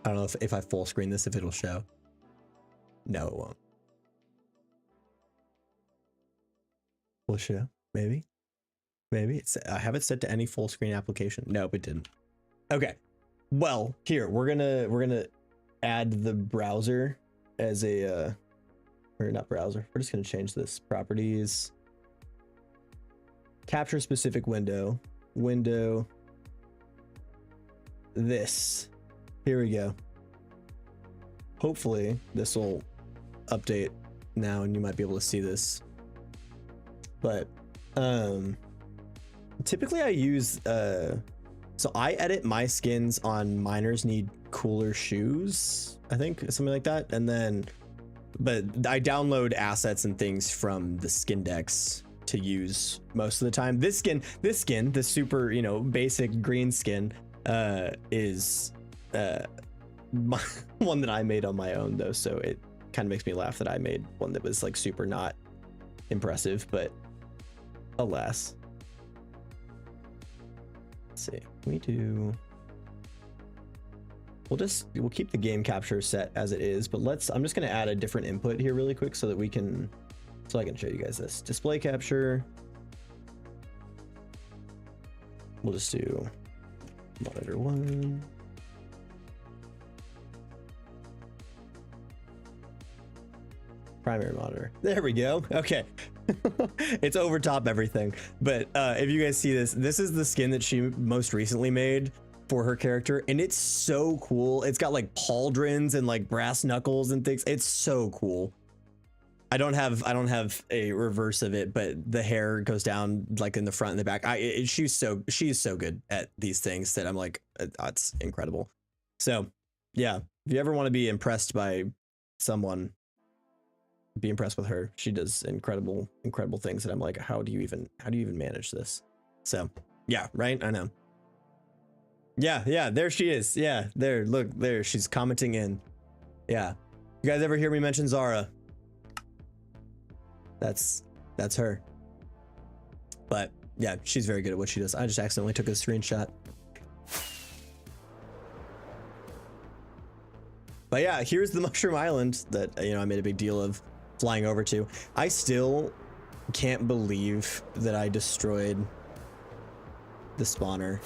I don't know if I full screen this, if it'll show. No, it won't. Will show? Maybe. I have it set to any full screen application. Nope, it didn't. Okay. Well, here we're gonna add the browser as a or not browser. We're just gonna change this properties. Capture specific window. This. Here we go. Hopefully this will update now and you might be able to see this. But typically I use so I edit my skins on miners need cooler shoes, I think, something like that. And then but I download assets and things from the skin decks to use most of the time. This skin, the super, you know, basic green skin is one that I made on my own though, so it kind of makes me laugh that I made one that was like super not impressive, but alas. Let's see, we do we'll keep the game capture set as it is, but I'm just going to add a different input here really quick so that I can show you guys this. Display capture. We'll just do monitor 1. Primary monitor. There we go. Okay. It's over top everything. But if you guys see this is the skin that she most recently made for her character, and it's so cool. It's got like pauldrons and like brass knuckles and things. It's so cool. I don't have a reverse of it, but the hair goes down like in the front and the back. She's so good at these things that I'm like, it's incredible. So yeah, if you ever want to be impressed by someone, be impressed with her. She does incredible things that I'm like, how do you even manage this? So yeah, right. I know. Yeah, there she is. Yeah, there, look, there, she's commenting in. Yeah, you guys ever hear me mention Zara? That's her. But yeah, she's very good at what she does. I just accidentally took a screenshot. But yeah, here's the Mushroom Island that, you know, I made a big deal of flying over to. I still can't believe that I destroyed the spawner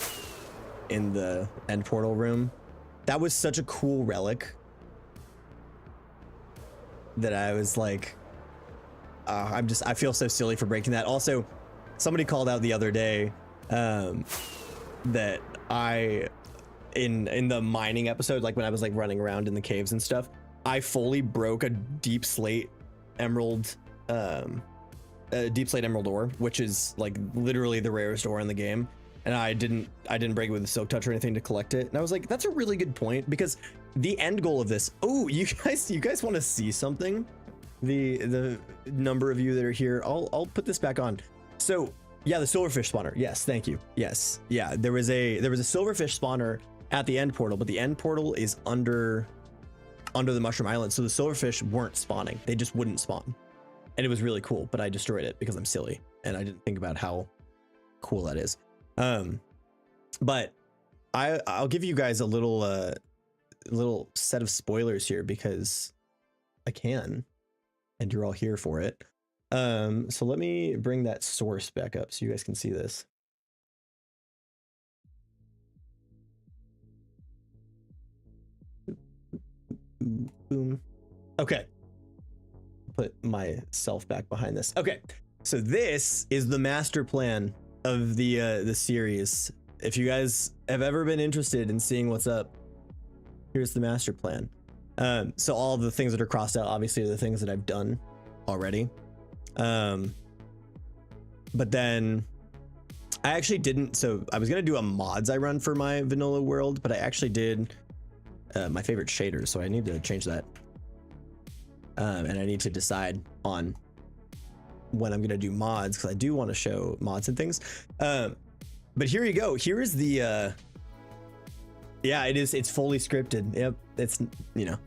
in the end portal room. That was such a cool relic that I was like, I feel so silly for breaking that. Also, somebody called out the other day that in the mining episode, like when I was like running around in the caves and stuff, I fully broke a deep slate emerald ore, which is like literally the rarest ore in the game, and I didn't break it with a silk touch or anything to collect it. And I was like, that's a really good point, because the end goal of this, oh, you guys want to see something? The number of you that are here, I'll put this back on. So yeah, the silverfish spawner. Yes, thank you. Yes, yeah, there was a silverfish spawner at the end portal, but the end portal is under the Mushroom Island, so the silverfish weren't spawning. They just wouldn't spawn, and it was really cool, but I destroyed it because I'm silly and I didn't think about how cool that is. But I'll give you guys a little set of spoilers here because I can, and you're all here for it. So let me bring that source back up so you guys can see this. Boom. Okay, put myself back behind this. Okay, so this is the master plan of the series. If you guys have ever been interested in seeing what's up, here's the master plan. So all the things that are crossed out obviously are the things that I've done already. But then I actually didn't. So I was gonna do a mods I run for my vanilla world, but I actually did my favorite shaders, so I need to change that. And I need to decide on when I'm gonna do mods, because I do want to show mods and things. But here you go. Here is the yeah, it's fully scripted. Yep, it's, you know,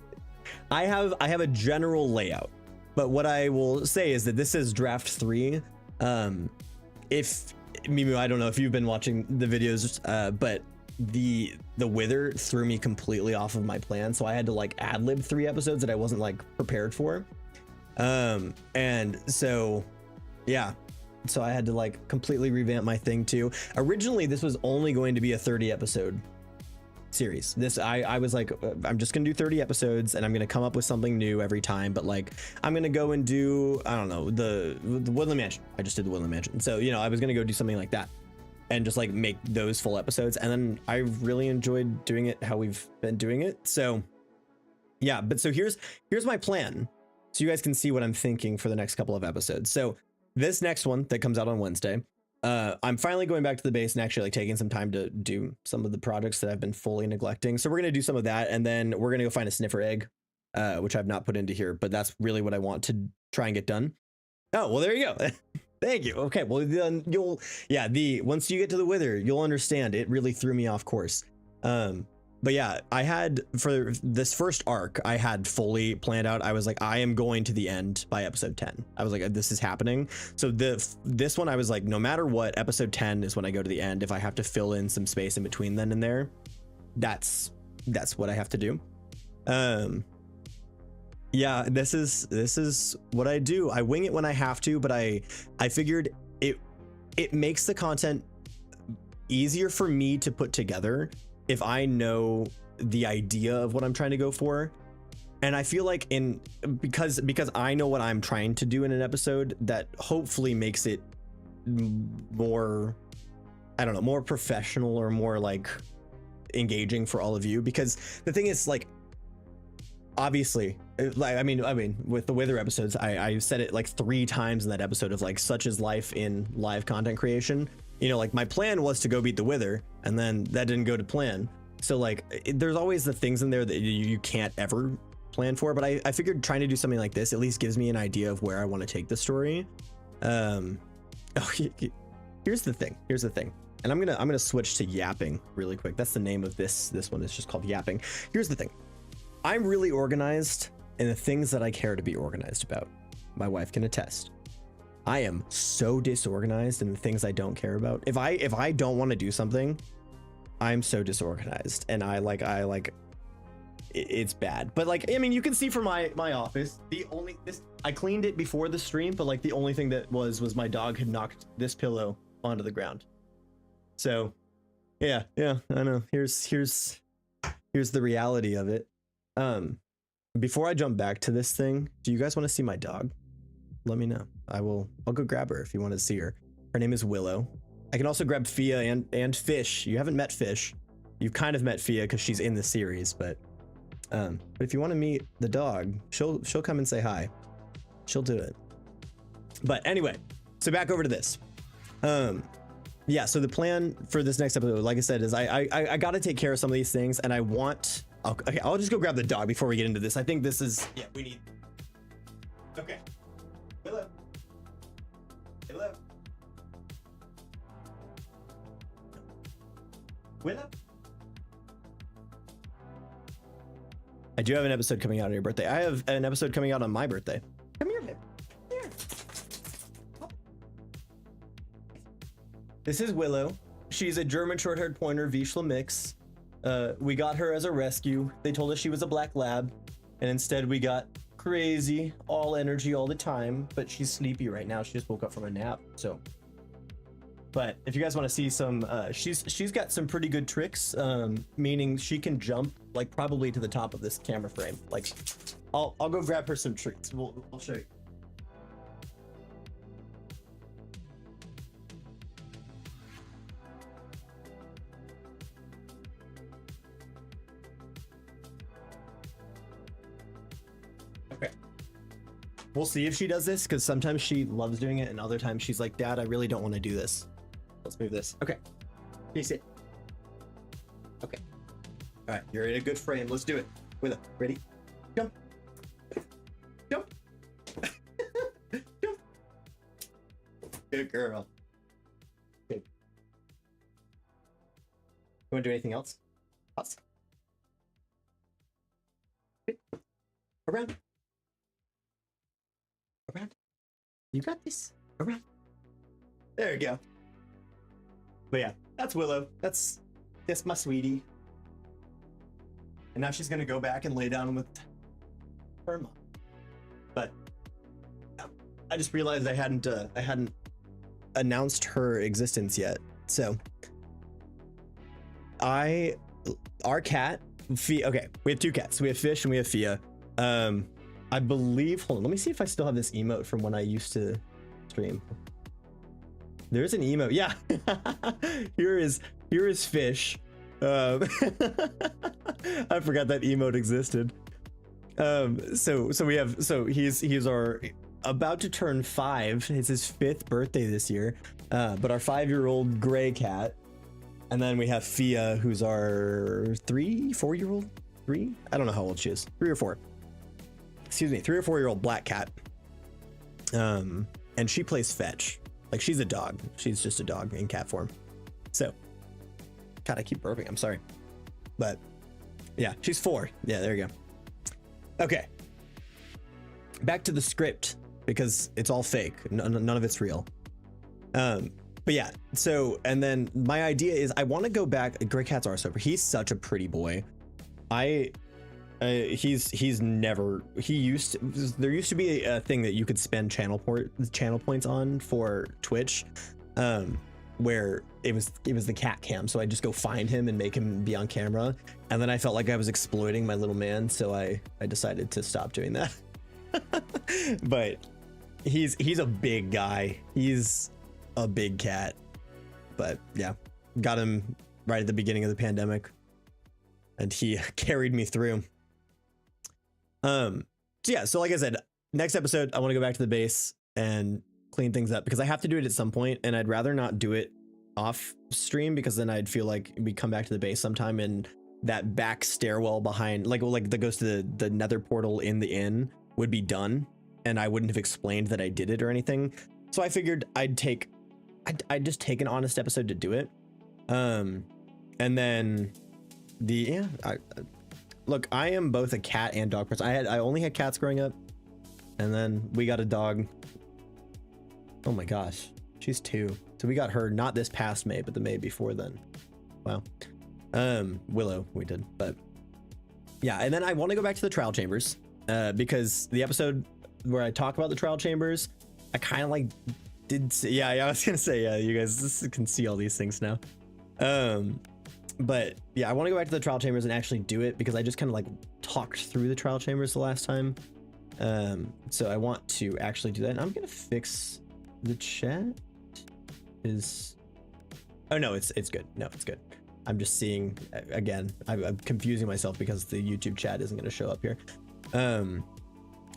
I have a general layout, but what I will say is that this is draft 3. If Mimu, I don't know if you've been watching the videos, but the wither threw me completely off of my plan, so I had to like ad-lib 3 episodes that I wasn't like prepared for. And so yeah, so I had to like completely revamp my thing too. Originally this was only going to be a 30 episode series. I was like, I'm just gonna do 30 episodes and I'm gonna come up with something new every time, but like I'm gonna go and do, I don't know, the Woodland Mansion. I just did the Woodland Mansion, so you know, I was gonna go do something like that and just like make those full episodes, and then I really enjoyed doing it how we've been doing it. So yeah, but so here's my plan, so you guys can see what I'm thinking for the next couple of episodes. So this next one that comes out on Wednesday, I'm finally going back to the base and actually like taking some time to do some of the projects that I've been fully neglecting. So we're going to do some of that, and then we're going to go find a sniffer egg, which I've not put into here, but that's really what I want to try and get done. Oh, well, there you go. Thank you. Okay, well then once you get to the wither, you'll understand. It really threw me off course. But yeah, I had, for this first arc, I had fully planned out. I was like, I am going to the end by episode 10. I was like, this is happening. So this one, I was like, no matter what, episode 10 is when I go to the end. If I have to fill in some space in between then and there, that's that's what I have to do. Yeah, this is what I do. I wing it when I have to, but I figured it makes the content easier for me to put together if I know the idea of what I'm trying to go for. And I feel like because I know what I'm trying to do in an episode, that hopefully makes it more, I don't know, more professional or more like engaging for all of you. Because the thing is, like, obviously, like, I mean with the Wither episodes, I said it like 3 times in that episode of like, such is life in live content creation. You know, like my plan was to go beat the Wither, and then that didn't go to plan. So like there's always the things in there that you can't ever plan for, but I figured trying to do something like this at least gives me an idea of where I want to take the story. Here's the thing, and I'm gonna switch to yapping really quick. That's the name of this one. It's just called yapping. Here's the thing, I'm really organized in the things that I care to be organized about. My wife can attest. I am so disorganized in the things I don't care about. If I don't want to do something, I'm so disorganized, and I like it's bad. But like, I mean, you can see from my office, I cleaned it before the stream, but like the only thing that was my dog had knocked this pillow onto the ground. So yeah, I know. Here's the reality of it. Before I jump back to this thing, do you guys want to see my dog? Let me know. I'll go grab her if you want to see her. Her name is Willow. I can also grab Fia and Fish. You haven't met Fish. You've kind of met Fia because she's in the series, but if you want to meet the dog, she'll come and say hi. She'll do it. But anyway, so back over to this. Yeah, so the plan for this next episode, like I said, is I got to take care of some of these things, and I want. Okay, I'll just go grab the dog before we get into this. I think this is, yeah, we need. Okay. Hello. Hello. Willow. I do have an episode coming out on your birthday. I have an episode coming out on my birthday. Come here, babe. Come here. This is Willow. She's a German short-haired pointer, Vizsla mix. We got her as a rescue. They told us she was a black lab, and instead we got crazy, all energy all the time, but she's sleepy right now. She just woke up from a nap. So, but if you guys want to see some, she's got some pretty good tricks, meaning she can jump like probably to the top of this camera frame. Like, I'll go grab her some treats. I'll show you. Okay. We'll see if she does this, because sometimes she loves doing it, and other times she's like, Dad, I really don't want to do this. Let's move this. Okay. Can you sit? Okay. All right, you're in a good frame. Let's do it. With it. Ready? Jump. Jump. Jump. Good girl. Good. You want to do anything else? Pause. Good. Around. Around. You got this. Around. There you go. But yeah, that's Willow. That's my sweetie. And now she's gonna go back and lay down with her mom. But I just realized I hadn't announced her existence yet. So our cat, okay, we have 2 cats. We have Fish and we have Fia. I believe, hold on, let me see if I still have this emote from when I used to stream. There's an emote, yeah. Here is Fish. I forgot that emote existed. So he's our about to turn 5. It's his 5th birthday this year. But our 5-year-old gray cat, and then we have Fia, who's our 4-year-old. 3? I don't know how old she is. 3 or 4. Excuse me, 3 or 4-year-old black cat. And she plays fetch. Like, she's a dog. She's just a dog in cat form. So, God, I keep burping. I'm sorry. But, yeah, she's 4. Yeah, there you go. Okay. Back to the script, because it's all fake. None of it's real. But yeah, so, and then my idea is I want to go back. Gray cats are so, he's such a pretty boy. He's never, there used to be a thing that you could spend channel points on for Twitch, where it was the cat cam. So I just go find him and make him be on camera. And then I felt like I was exploiting my little man. So I decided to stop doing that. But he's a big guy. He's a big cat. But yeah, got him right at the beginning of the pandemic, and he carried me through. So yeah, so like I said, next episode, I want to go back to the base and clean things up, because I have to do it at some point, and I'd rather not do it off stream, because then I'd feel like we come back to the base sometime and that back stairwell behind, like that goes to the nether portal in the inn, would be done, and I wouldn't have explained that I did it or anything. So I figured I'd just take an honest episode to do it. And then look, I am both a cat and dog person. I only had cats growing up, and then we got a dog. Oh my gosh, she's 2. So we got her not this past May, but the May before then. Wow. Willow we did, but yeah. And then I want to go back to the trial chambers, because the episode where I talk about the trial chambers, I kind of like did see, yeah, I was gonna say, yeah, you guys can see all these things now. But yeah, I want to go back to the trial chambers and actually do it, because I just kind of like talked through the trial chambers the last time. So I want to actually do that. And I'm gonna fix the chat. Oh no, it's good. No, it's good. I'm just seeing, again, I'm confusing myself because the YouTube chat isn't going to show up here. And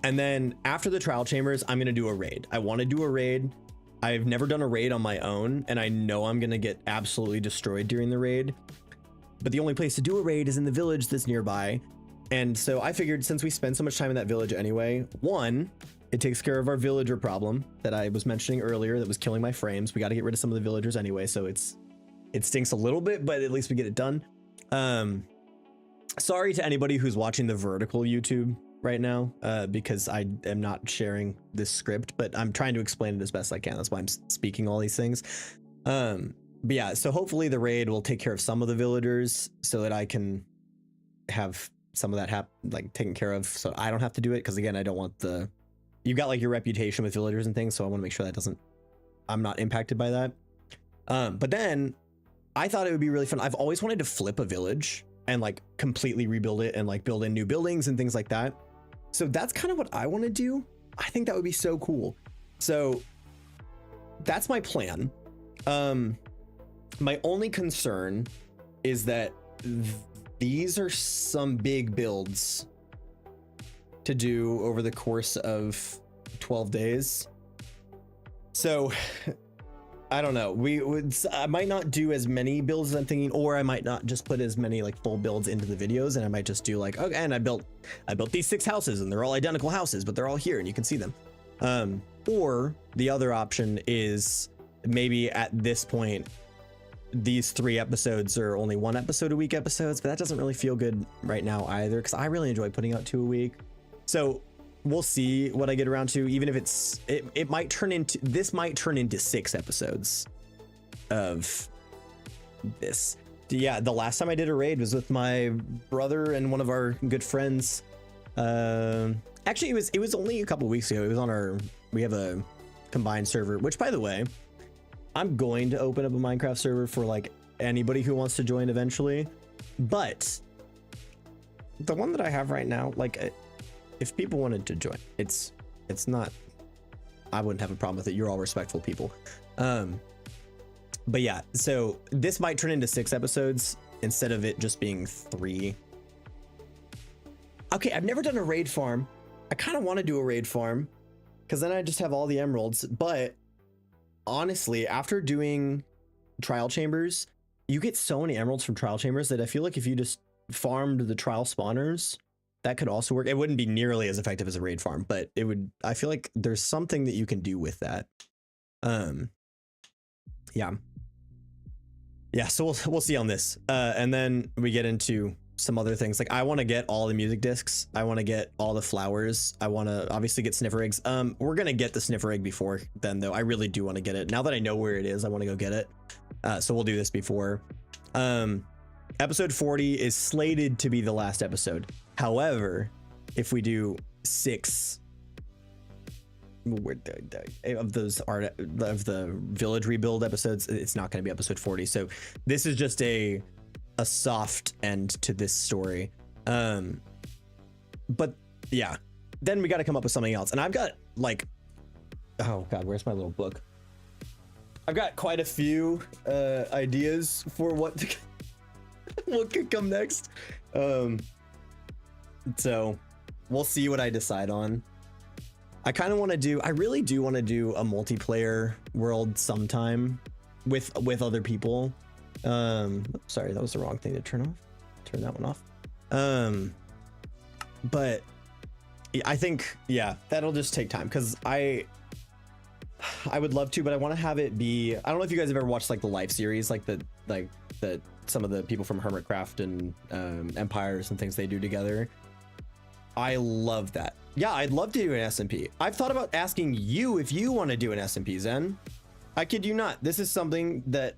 then after the trial chambers, I'm going to do a raid. I want to do a raid. I've never done a raid on my own, and I know I'm going to get absolutely destroyed during the raid. But the only place to do a raid is in the village that's nearby. And so I figured, since we spend so much time in that village anyway, one, it takes care of our villager problem that I was mentioning earlier that was killing my frames. We got to get rid of some of the villagers anyway, so it stinks a little bit, but at least we get it done. Sorry to anybody who's watching the vertical YouTube right now, because I am not sharing this script, but I'm trying to explain it as best I can. That's why I'm speaking all these things. But yeah, so hopefully the raid will take care of some of the villagers so that I can have some of that taken care of, so I don't have to do it. Because again, I don't want you've got like your reputation with villagers and things, so I want to make sure that I'm not impacted by that. But then I thought it would be really fun. I've always wanted to flip a village and like completely rebuild it and like build in new buildings and things like that. So that's kind of what I want to do. I think that would be so cool. So that's my plan. My only concern is that these are some big builds to do over the course of 12 days. So I don't know. I might not do as many builds as I'm thinking, or I might not just put as many like full builds into the videos, and I might just do like, okay, and I built these 6 houses and they're all identical houses, but they're all here and you can see them. Or the other option is maybe at this point, these 3 episodes are only 1 episode a week episodes, but that doesn't really feel good right now either, because I really enjoy putting out 2 a week. So we'll see what I get around to, even if it might turn into 6 episodes of this. Yeah, the last time I did a raid was with my brother and one of our good friends. Actually, it was only a couple weeks ago. It was we have a combined server, which, by the way, I'm going to open up a Minecraft server for like anybody who wants to join eventually. But the one that I have right now, like, if people wanted to join, it's not, I wouldn't have a problem with it. You're all respectful people. But yeah, so this might turn into 6 episodes instead of it just being 3. Okay, I've never done a raid farm. I kind of want to do a raid farm, because then I just have all the emeralds. But honestly, after doing trial chambers, you get so many emeralds from trial chambers that I feel like if you just farmed the trial spawners, that could also work. It wouldn't be nearly as effective as a raid farm, but it would. I feel like there's something that you can do with that. Yeah, so we'll see on this. And then we get into some other things. Like, I want to get all the music discs. I want to get all the flowers. I want to obviously get sniffer eggs. We're gonna get the sniffer egg before then, though. I really do want to get it. Now that I know where it is, I want to go get it. So we'll do this before. Episode 40 is slated to be the last episode. However, if we do 6 of those of the village rebuild episodes, it's not going to be episode 40. So this is just a soft end to this story. But yeah, then we got to come up with something else. And I've got like, oh God, where's my little book? I've got quite a few ideas for what could come next. So we'll see what I decide on. I really do want to do a multiplayer world sometime with other people. Sorry, that was the wrong thing to turn off. Turn that one off. But I think, yeah, that'll just take time, because I would love to, but I want to have it be, I don't know if you guys have ever watched like the life series, like the some of the people from Hermitcraft and Empires and things they do together. I love that. Yeah, I'd love to do an SMP. I've thought about asking you if you want to do an SMP, Zen. I kid you not. This is something that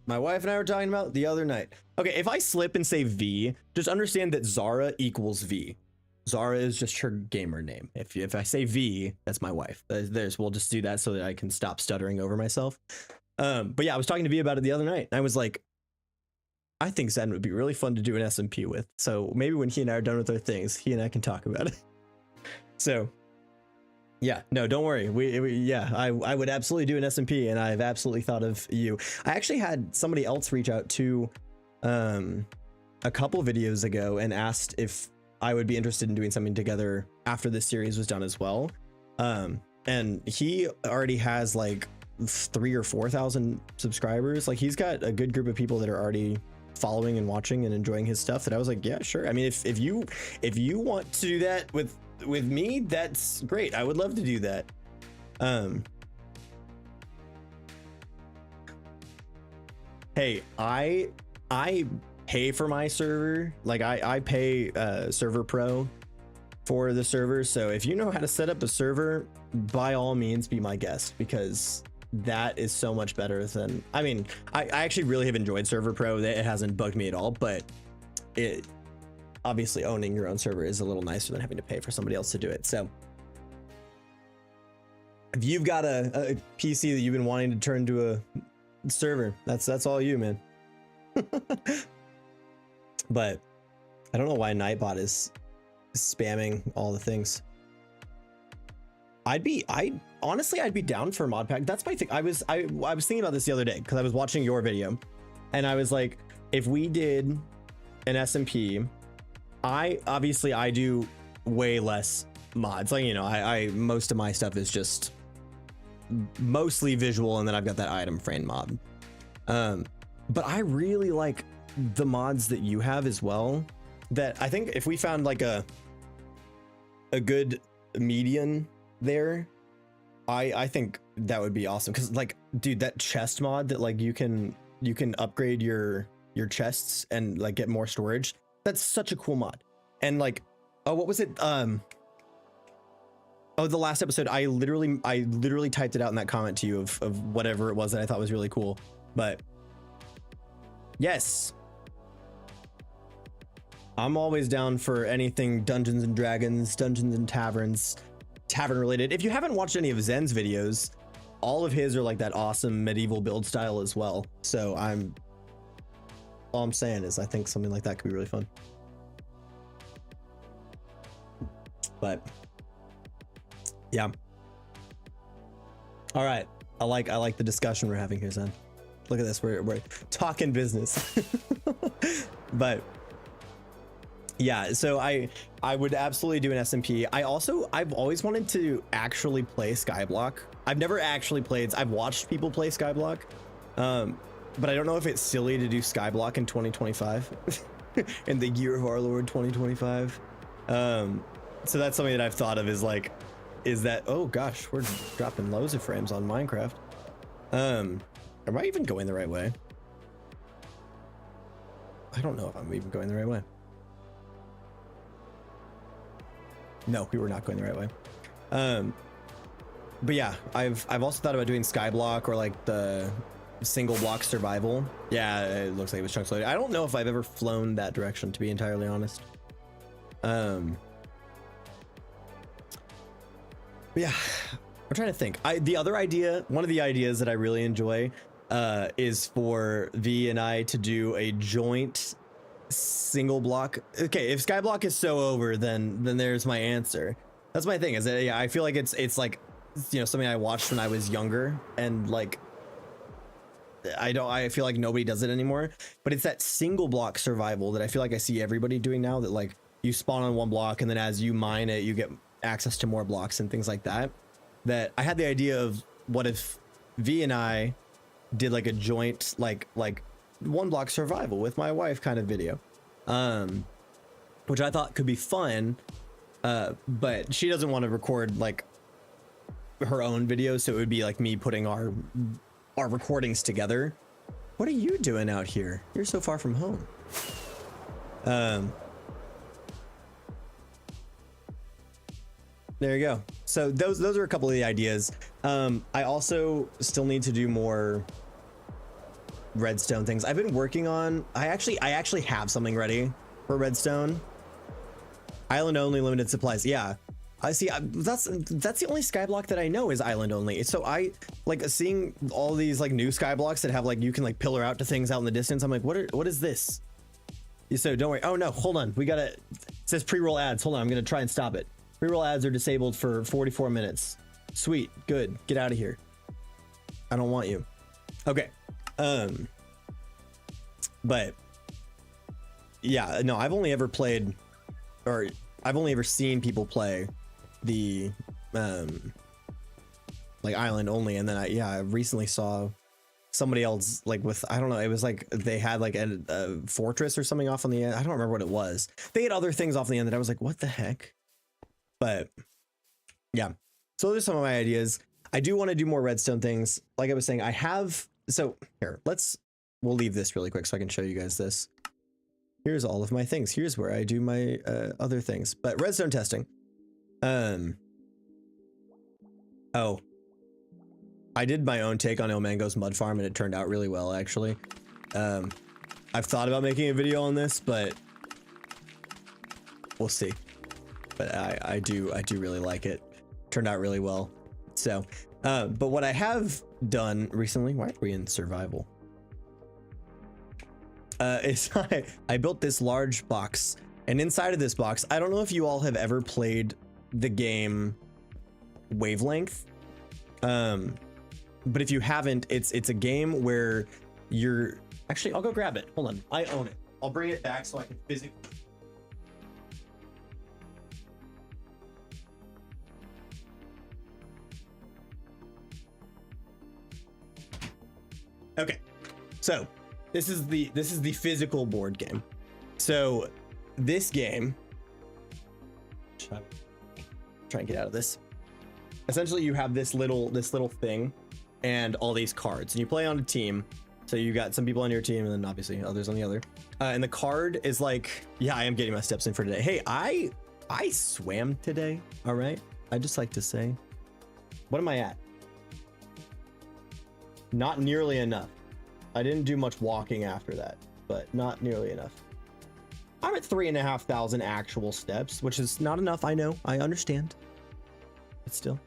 my wife and I were talking about the other night. Okay, if I slip and say V, just understand that Zara equals V. Zara is just her gamer name. If I say V, that's my wife. We'll just do that so that I can stop stuttering over myself. But yeah, I was talking to V about it the other night. And I was like, I think Zen would be really fun to do an SMP with. So maybe when he and I are done with our things, he and I can talk about it. So yeah, no, don't worry. I would absolutely do an SMP, and I've absolutely thought of you. I actually had somebody else reach out to a couple videos ago and asked if I would be interested in doing something together after this series was done as well. And he already has like 3,000 or 4,000 subscribers. Like, he's got a good group of people that are already following and watching and enjoying his stuff, that I was like, yeah, sure. I mean, if you want to do that with me, that's great. I would love to do that. Hey, I pay for my server. Like, I pay Server Pro for the server. So if you know how to set up a server, by all means be my guest, because that is so much better than, I mean, I actually really have enjoyed Server Pro. It hasn't bugged me at all, but it obviously, owning your own server is a little nicer than having to pay for somebody else to do it. So if you've got a PC that you've been wanting to turn into a server, that's all you, man. But I don't know why Nightbot is spamming all the things. Honestly, I'd be down for a mod pack. That's my thing. I was thinking about this the other day because I was watching your video, and I was like, if we did an SMP, I do way less mods. Like, you know, I most of my stuff is just mostly visual, and then I've got that item frame mod. But I really like the mods that you have as well. That I think if we found like a good median there, I think that would be awesome. Because, like, dude, that chest mod that, like, you can upgrade your chests and like get more storage. That's such a cool mod. And like, oh, what was it? Oh, the last episode, I literally typed it out in that comment to you of whatever it was that I thought was really cool. But yes, I'm always down for anything Dungeons and Dragons, Dungeons and Taverns, tavern related. If you haven't watched any of Zen's videos, all of his are like that awesome medieval build style as well. So all I'm saying is I think something like that could be really fun. But yeah. All right. I like the discussion we're having here, Zen. Look at this. We're talking business. But yeah, so I would absolutely do an SMP. I've always wanted to actually play Skyblock. I've never actually played. I've watched people play Skyblock. But I don't know if it's silly to do Skyblock in 2025 in the year of our Lord 2025. So that's something that I've thought of, is that, oh gosh, we're dropping loads of frames on Minecraft. Am I even going the right way? I don't know if I'm even going the right way. No, we were not going the right way. But yeah, I've also thought about doing Skyblock, or like the single block survival. Yeah, it looks like it was chunks loaded. I don't know if I've ever flown that direction, to be entirely honest. Yeah, I'm trying to think. The other idea, one of the ideas that I really enjoy is for V and I to do a joint single block. Okay, if Skyblock is so over, then there's my answer. That's my thing, is that yeah, I feel like it's like, you know, something I watched when I was younger, and like I feel like nobody does it anymore, but it's that single block survival that I feel like I see everybody doing now, that like you spawn on one block and then as you mine it, you get access to more blocks and things like that. That I had the idea of, what if V and I did like a joint like one block survival with my wife kind of video, which I thought could be fun, but she doesn't want to record like her own videos, so it would be like me putting our recordings together. What are you doing out here? You're so far from home. There you go. So those are a couple of the ideas. I also still need to do more redstone things. I've been working on, I actually have something ready for redstone. Island only, limited supplies. Yeah, I see. That's the only skyblock that I know is island only. So I like seeing all these like new skyblocks that have like, you can like pillar out to things out in the distance. I'm like, what is this? So don't worry. Oh no, hold on. It says pre-roll ads. Hold on, I'm gonna try and stop it. Pre-roll ads are disabled for 44 minutes. Sweet, good. Get out of here. I don't want you. Okay. But yeah, no, I've only ever played, or I've only ever seen people play the like island only, and then I recently saw somebody else like with, I don't know, it was like they had like a fortress or something off on the end. I don't remember what it was. They had other things off on the end that I was like, what the heck? But yeah, so those are some of my ideas. I do want to do more redstone things. Like I was saying, I have, so here, we'll leave this really quick so I can show you guys this. Here's all of my things. Here's where I do my other things. But redstone testing. Oh, I did my own take on Ilmango's mud farm, and it turned out really well, actually. I've thought about making a video on this, but we'll see. But I do really like it. Turned out really well. So, but what I have done recently, why are we in survival? Is I built this large box, and inside of this box, I don't know if you all have ever played the game Wavelength, but if you haven't, it's a game where you're actually, I'll go grab it. Hold on, I own it. I'll bring it back so I can physically. Okay, so this is the physical board game. So this game, try and get out of this. Essentially, you have this little thing and all these cards, and you play on a team. So you got some people on your team, and then obviously others on the other. And the card is like, yeah, I am getting my steps in for today. Hey, I swam today. All right, I just like to say, what am I at? Not nearly enough. I didn't do much walking after that, but not nearly enough. I'm at 3,500 actual steps, which is not enough. I know, I understand, but still.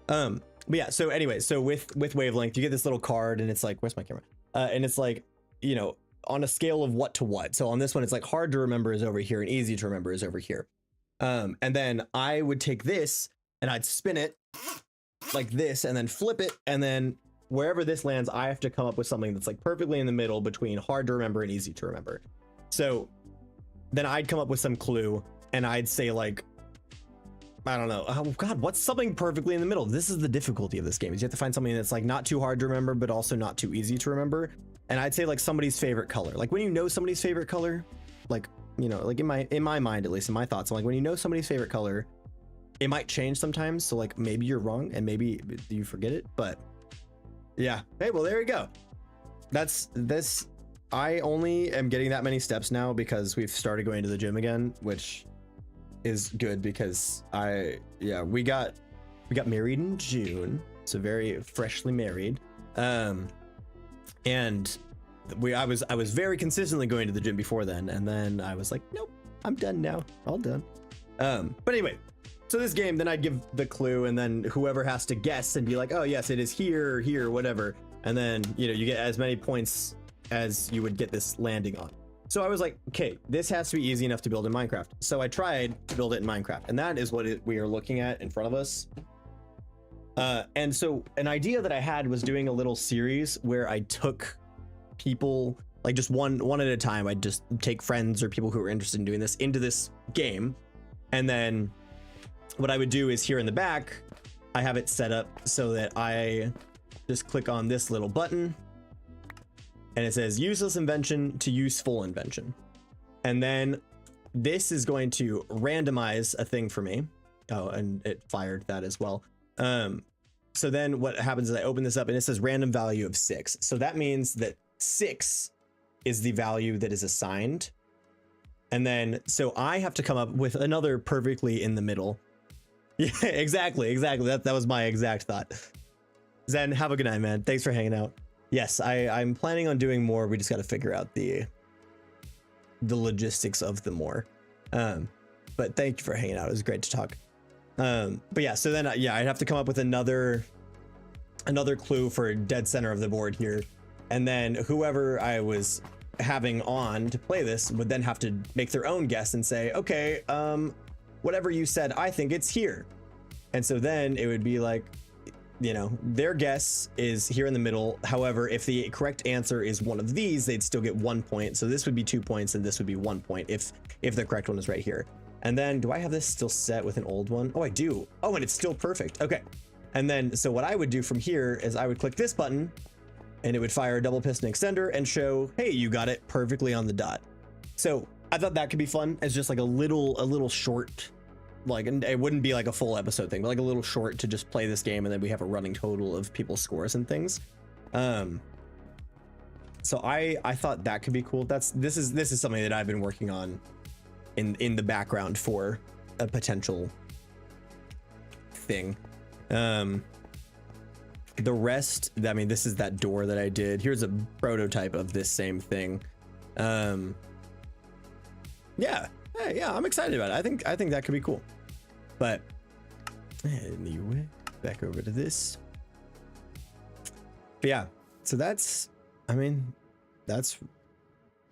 But yeah, so anyway, so with Wavelength, you get this little card, and it's like, where's my camera? And it's like, you know, on a scale of what to what. So on this one, it's like hard to remember is over here and easy to remember is over here. And then I would take this and I'd spin it like this and then flip it, and then wherever this lands, I have to come up with something that's like perfectly in the middle between hard to remember and easy to remember. So then I'd come up with some clue, and I'd say like, I don't know. Oh God, what's something perfectly in the middle? This is the difficulty of this game, is you have to find something that's like not too hard to remember, but also not too easy to remember. And I'd say like somebody's favorite color. Like when you know somebody's favorite color, like, you know, like in my mind, at least in my thoughts, I'm like, when you know somebody's favorite color, it might change sometimes. So like maybe you're wrong and maybe you forget it, but yeah. Hey, well, there you go. That's this. I only am getting that many steps now because we've started going to the gym again, which is good because we got we got married in June, so very freshly married. And I was very consistently going to the gym before then, and then I was like, nope, I'm done now, all done. But anyway, so this game, then I'd give the clue, and then whoever has to guess and be like, oh yes, it is here, here, whatever, and then you get as many points as you would get this landing on. So I was like, okay, this has to be easy enough to build in Minecraft. So I tried to build it in Minecraft, and that is what we are looking at in front of us. And so an idea that I had was doing a little series where I took people, like just one at a time. I'd just take friends or people who were interested in doing this into this game. And then what I would do is here in the back, I have it set up so that I just click on this little button and it says useless invention to useful invention. And then this is going to randomize a thing for me. Oh, and it fired that as well. So then what happens is I open this up and it says random value of 6. So that means that 6 is the value that is assigned. And then, so I have to come up with another perfectly in the middle. Yeah, exactly. That was my exact thought. Zen, have a good night, man. Thanks for hanging out. Yes, I'm planning on doing more. We just got to figure out the logistics of the more. But thank you for hanging out. It was great to talk. But yeah, so then yeah, I'd have to come up with another clue for dead center of the board here, and then whoever I was having on to play this would then have to make their own guess and say, okay, whatever you said, I think it's here. And so then it would be like, their guess is here in the middle. However, if the correct answer is one of these, they'd still get 1 point. So this would be 2 points and this would be 1 point if the correct one is right here. And then do I have this still set with an old one? Oh, I do. Oh, and it's still perfect. Okay. And then, so what I would do from here is I would click this button and it would fire a double piston extender and show, hey, you got it perfectly on the dot. So I thought that could be fun as just like a little short, like, and it wouldn't be like a full episode thing, but like a little short to just play this game. And then we have a running total of people's scores and things. So I thought that could be cool. This is something that I've been working on in the background for a potential thing. The rest, I mean, this is that door that I did. Here's a prototype of this same thing. Yeah, I'm excited about it. I think that could be cool. But anyway, back over to this. But yeah, so that's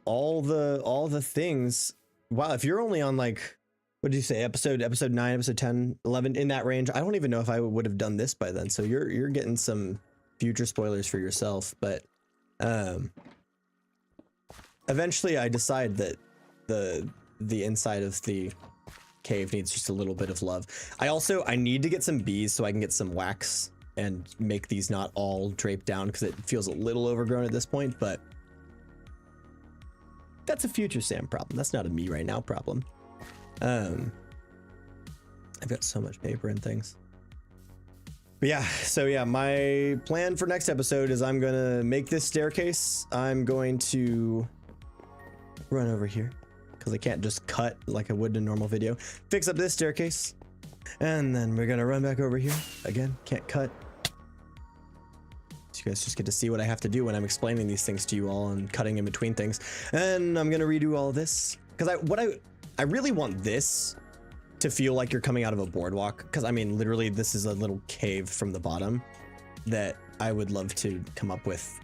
all the things. Wow, if you're only on like, what did you say, episode 9, episode 10, 11, in that range, I don't even know if I would have done this by then. So you're getting some future spoilers for yourself. But eventually I decide that the inside of the cave needs just a little bit of love. I need to get some bees so I can get some wax and make these not all draped down, because it feels a little overgrown at this point, but that's a future Sam problem. That's not a me right now problem. I've got so much paper and things. But yeah, so yeah, my plan for next episode is I'm gonna make this staircase. I'm going to run over here because I can't just cut like I would in a normal video. Fix up this staircase, and then we're gonna run back over here again. Can't cut. So you guys just get to see what I have to do when I'm explaining these things to you all and cutting in between things. And I'm gonna redo all this because I really want this to feel like you're coming out of a boardwalk, because I mean, literally this is a little cave from the bottom that I would love to come up with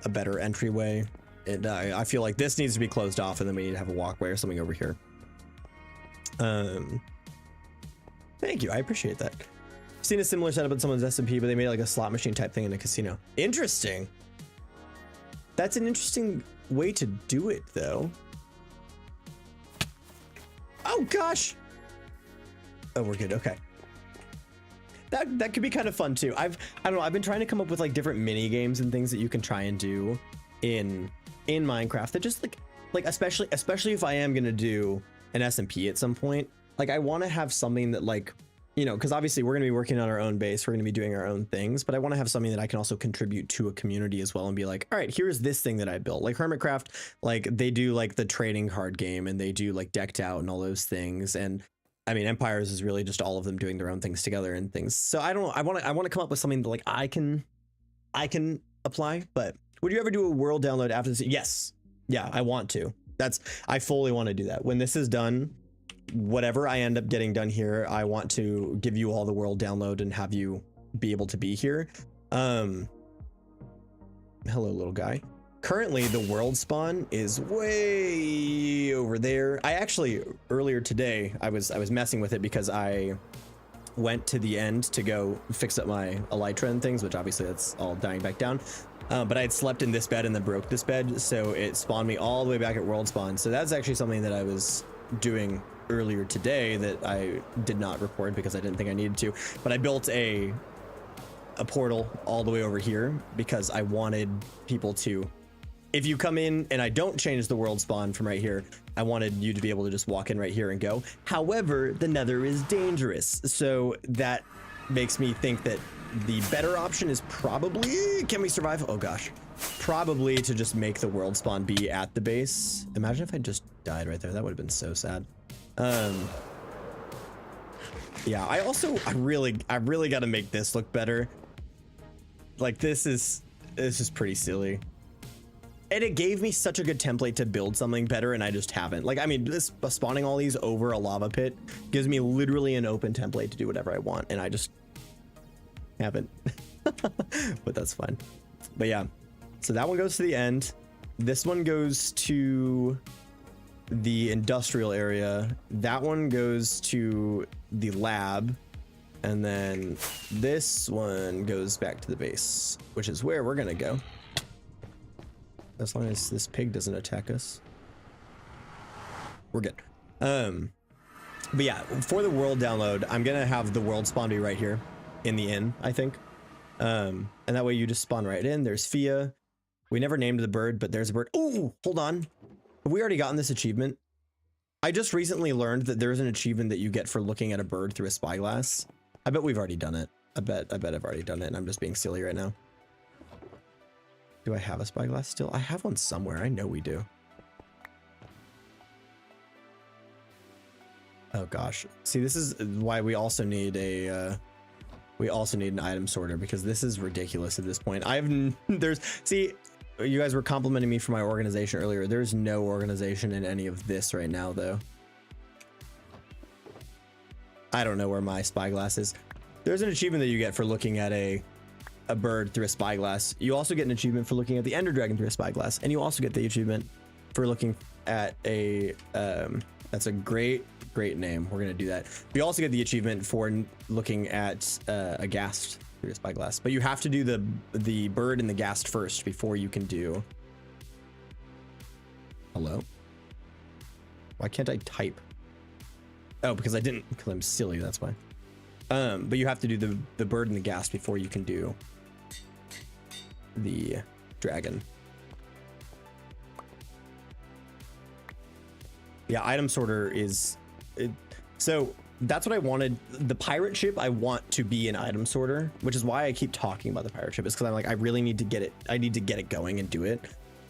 a better entryway. And I feel like this needs to be closed off, and then we need to have a walkway or something over here. Thank you, I appreciate that. Seen a similar setup in someone's SMP, but they made like a slot machine type thing in a casino. Interesting. That's an interesting way to do it, though. Oh gosh. Oh, we're good. Okay. That could be kind of fun too. I don't know. I've been trying to come up with like different mini games and things that you can try and do in Minecraft that just like especially if I am gonna do an SMP at some point. Like I want to have something that, like, because obviously we're gonna be working on our own base, we're gonna be doing our own things, but I want to have something that I can also contribute to a community as well and be like, all right, here's this thing that I built. Like Hermitcraft, like they do like the trading card game and they do like Decked Out and all those things. And I mean, Empires is really just all of them doing their own things together and things. So I don't know. I want to come up with something that like I can apply, but Would you ever do a world download after this? Yes. Yeah, I want to. I fully want to do that. When this is done, whatever I end up getting done here, I want to give you all the world download and have you be able to be here. Hello, little guy. Currently, the world spawn is way over there. I actually, earlier today, I was messing with it because I went to the end to go fix up my elytra and things, which obviously that's all dying back down. But I had slept in this bed and then broke this bed, so it spawned me all the way back at world spawn. So that's actually something that I was doing earlier today that I did not record because I didn't think I needed to. But I built a portal all the way over here because I wanted people to, if you come in and I don't change the world spawn from right here, I wanted you to be able to just walk in right here and go. However, the nether is dangerous, so that makes me think that the better option is probably, can we survive? Oh gosh, probably to just make the world spawn be at the base. Imagine if I just died right there. That would have been so sad. Yeah, I really got to make this look better. Like this is pretty silly. And it gave me such a good template to build something better, and I just haven't. Like, I mean, this spawning all these over a lava pit gives me literally an open template to do whatever I want, and I just haven't. But that's fine. But yeah, so that one goes to the end. This one goes to the industrial area. That one goes to the lab. And then this one goes back to the base, which is where we're gonna go. As long as this pig doesn't attack us, we're good. But yeah, for the world download, I'm gonna have the world spawn be right here in the inn, I think. And that way you just spawn right in. There's Fia. We never named the bird, but there's a bird. Oh, hold on. Have we already gotten this achievement? I just recently learned that there's an achievement that you get for looking at a bird through a spyglass. I bet we've already done it. I bet I've already done it, and I'm just being silly right now. Do I have a spyglass still? I have one somewhere. I know we do. Oh gosh. See, this is why we also need an item sorter, because this is ridiculous at this point. See, you guys were complimenting me for my organization earlier. There's no organization in any of this right now, though. I don't know where my spyglass is. There's an achievement that you get for looking at a bird through a spyglass. You also get an achievement for looking at the ender dragon through a spyglass, and you also get the achievement for looking at a that's a great name. We're gonna do that. You also get the achievement for looking at a ghast through a spyglass, but you have to do the bird and the ghast first before you can do. Hello? Why can't I type? Oh, because I'm silly, that's why. But you have to do the bird and the ghast before you can do the dragon. Yeah, item sorter is so that's what I wanted. The pirate ship I want to be an item sorter, which is why I keep talking about the pirate ship, is because I'm like, I really need to get it. I need to get it going and do it.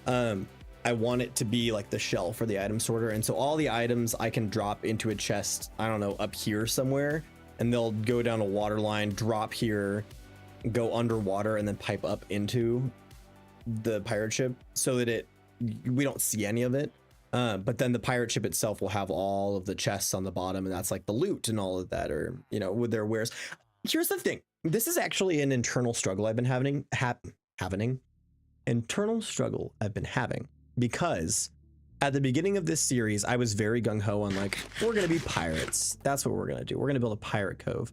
I want it to be like the shell for the item sorter, and so all the items I can drop into a chest, I don't know, up here somewhere, and they'll go down a water line, drop here, go underwater, and then pipe up into the pirate ship so that we don't see any of it. But then the pirate ship itself will have all of the chests on the bottom, and that's like the loot and all of that, or, you know, with their wares. Here's the thing. This is actually an internal struggle I've been having, because at the beginning of this series, I was very gung-ho on like, we're going to be pirates. That's what we're going to do. We're going to build a pirate cove.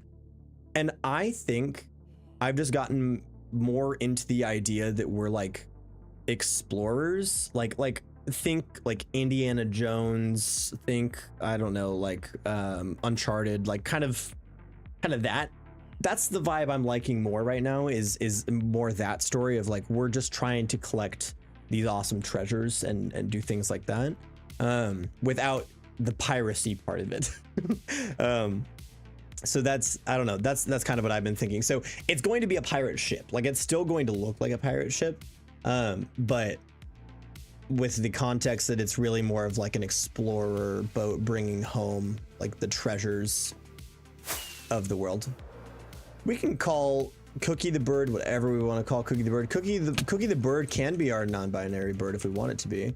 And I think I've just gotten more into the idea that we're like explorers, like think like Indiana Jones, think, I don't know, like Uncharted, like kind of that. That's the vibe I'm liking more right now, is more that story of like, we're just trying to collect these awesome treasures and do things like that, without the piracy part of it. So that's, I don't know, that's kind of what I've been thinking. So it's going to be a pirate ship, like it's still going to look like a pirate ship, but with the context that it's really more of like an explorer boat bringing home like the treasures of the world. We can call Cookie the bird, whatever we want to call Cookie the bird. Cookie the bird can be our non-binary bird if we want it to be.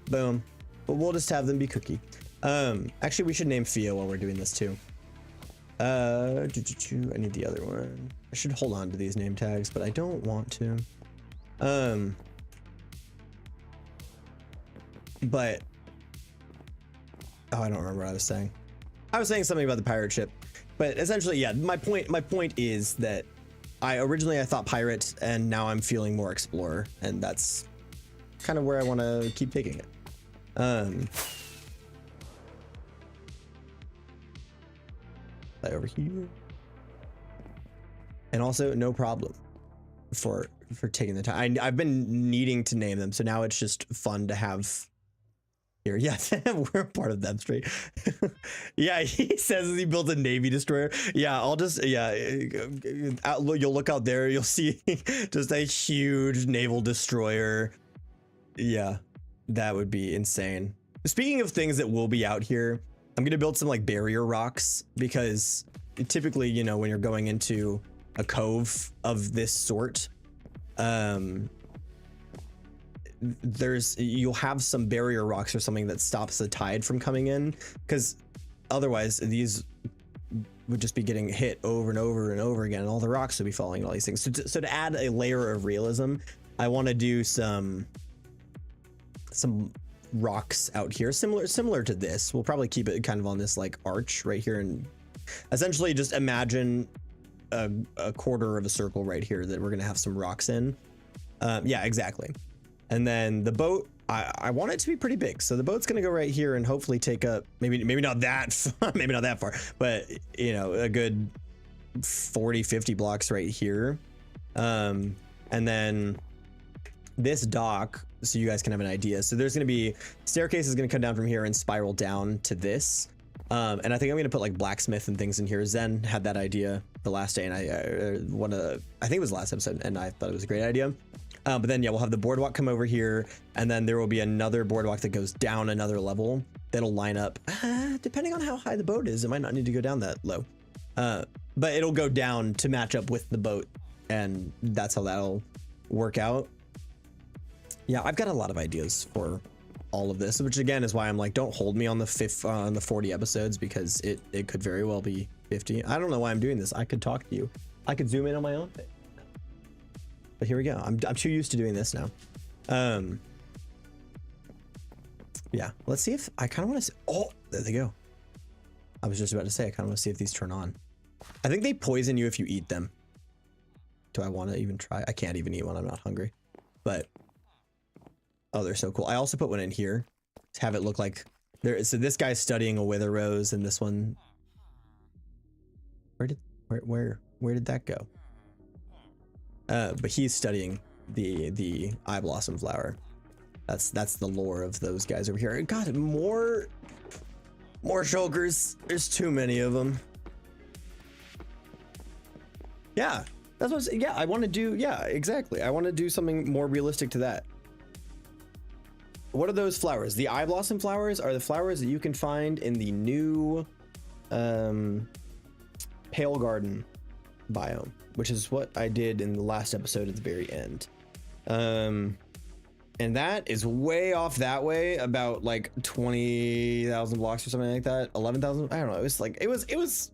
Boom. But we'll just have them be Cookie. Actually, we should name Theo while we're doing this too. I need the other one. I should hold on to these name tags, but I don't want to. But oh, I don't remember what I was saying. I was saying something about the pirate ship, but essentially, yeah. My point is that I originally thought pirate, and now I'm feeling more explorer, and that's kind of where I want to keep taking it. Play over here, and also no problem for taking the time. I've been needing to name them, so now it's just fun to have. Here. Yeah, we're part of them straight. Yeah, he says he built a Navy destroyer. Yeah, I'll just, yeah, you'll look out there, you'll see just a huge naval destroyer. Yeah, that would be insane. Speaking of things that will be out here, I'm gonna build some like barrier rocks, because typically, you know, when you're going into a cove of this sort, you'll have some barrier rocks or something that stops the tide from coming in, because otherwise these would just be getting hit over and over and over again, and all the rocks would be falling and all these things. So to add a layer of realism, I want to do some rocks out here similar to this. We'll probably keep it kind of on this like arch right here, and essentially just imagine a quarter of a circle right here that we're gonna have some rocks in. Yeah, exactly. And then the boat, I want it to be pretty big. So the boat's gonna go right here and hopefully take up maybe not that maybe not that far, but you know, a good 40-50 blocks right here. And then this dock, so you guys can have an idea. So there's gonna be staircase is gonna come down from here and spiral down to this. And I think I'm gonna put like blacksmith and things in here. Zen had that idea the last day, and I think it was the last episode, and I thought it was a great idea. But then, yeah, we'll have the boardwalk come over here, and then there will be another boardwalk that goes down another level that'll line up. Depending on how high the boat is, it might not need to go down that low. But it'll go down to match up with the boat, and that's how that'll work out. Yeah, I've got a lot of ideas for all of this, which again is why I'm like, don't hold me on the 40 episodes, because it could very well be 50. I don't know why I'm doing this. I could talk to you. I could zoom in on my own thing. But here we go. I'm too used to doing this now. Yeah, let's see if I kind of want to see. Oh, there they go. I was just about to say, I kind of want to see if these turn on. I think they poison you if you eat them. Do I want to even try? I can't even eat one. I'm not hungry. But oh, they're so cool. I also put one in here to have it look like there. So this guy's studying a wither rose, and this one. Where did that go? But he's studying the eye blossom flower. That's the lore of those guys over here. God, more shulkers. There's too many of them. Yeah, that's what. Yeah, I want to do. Yeah, exactly. I want to do something more realistic to that. What are those flowers? The eye blossom flowers are the flowers that you can find in the new Pale Garden biome, which is what I did in the last episode at the very end. And that is way off that way, about like 20,000 blocks or something like that. 11,000, I don't know. It was like it was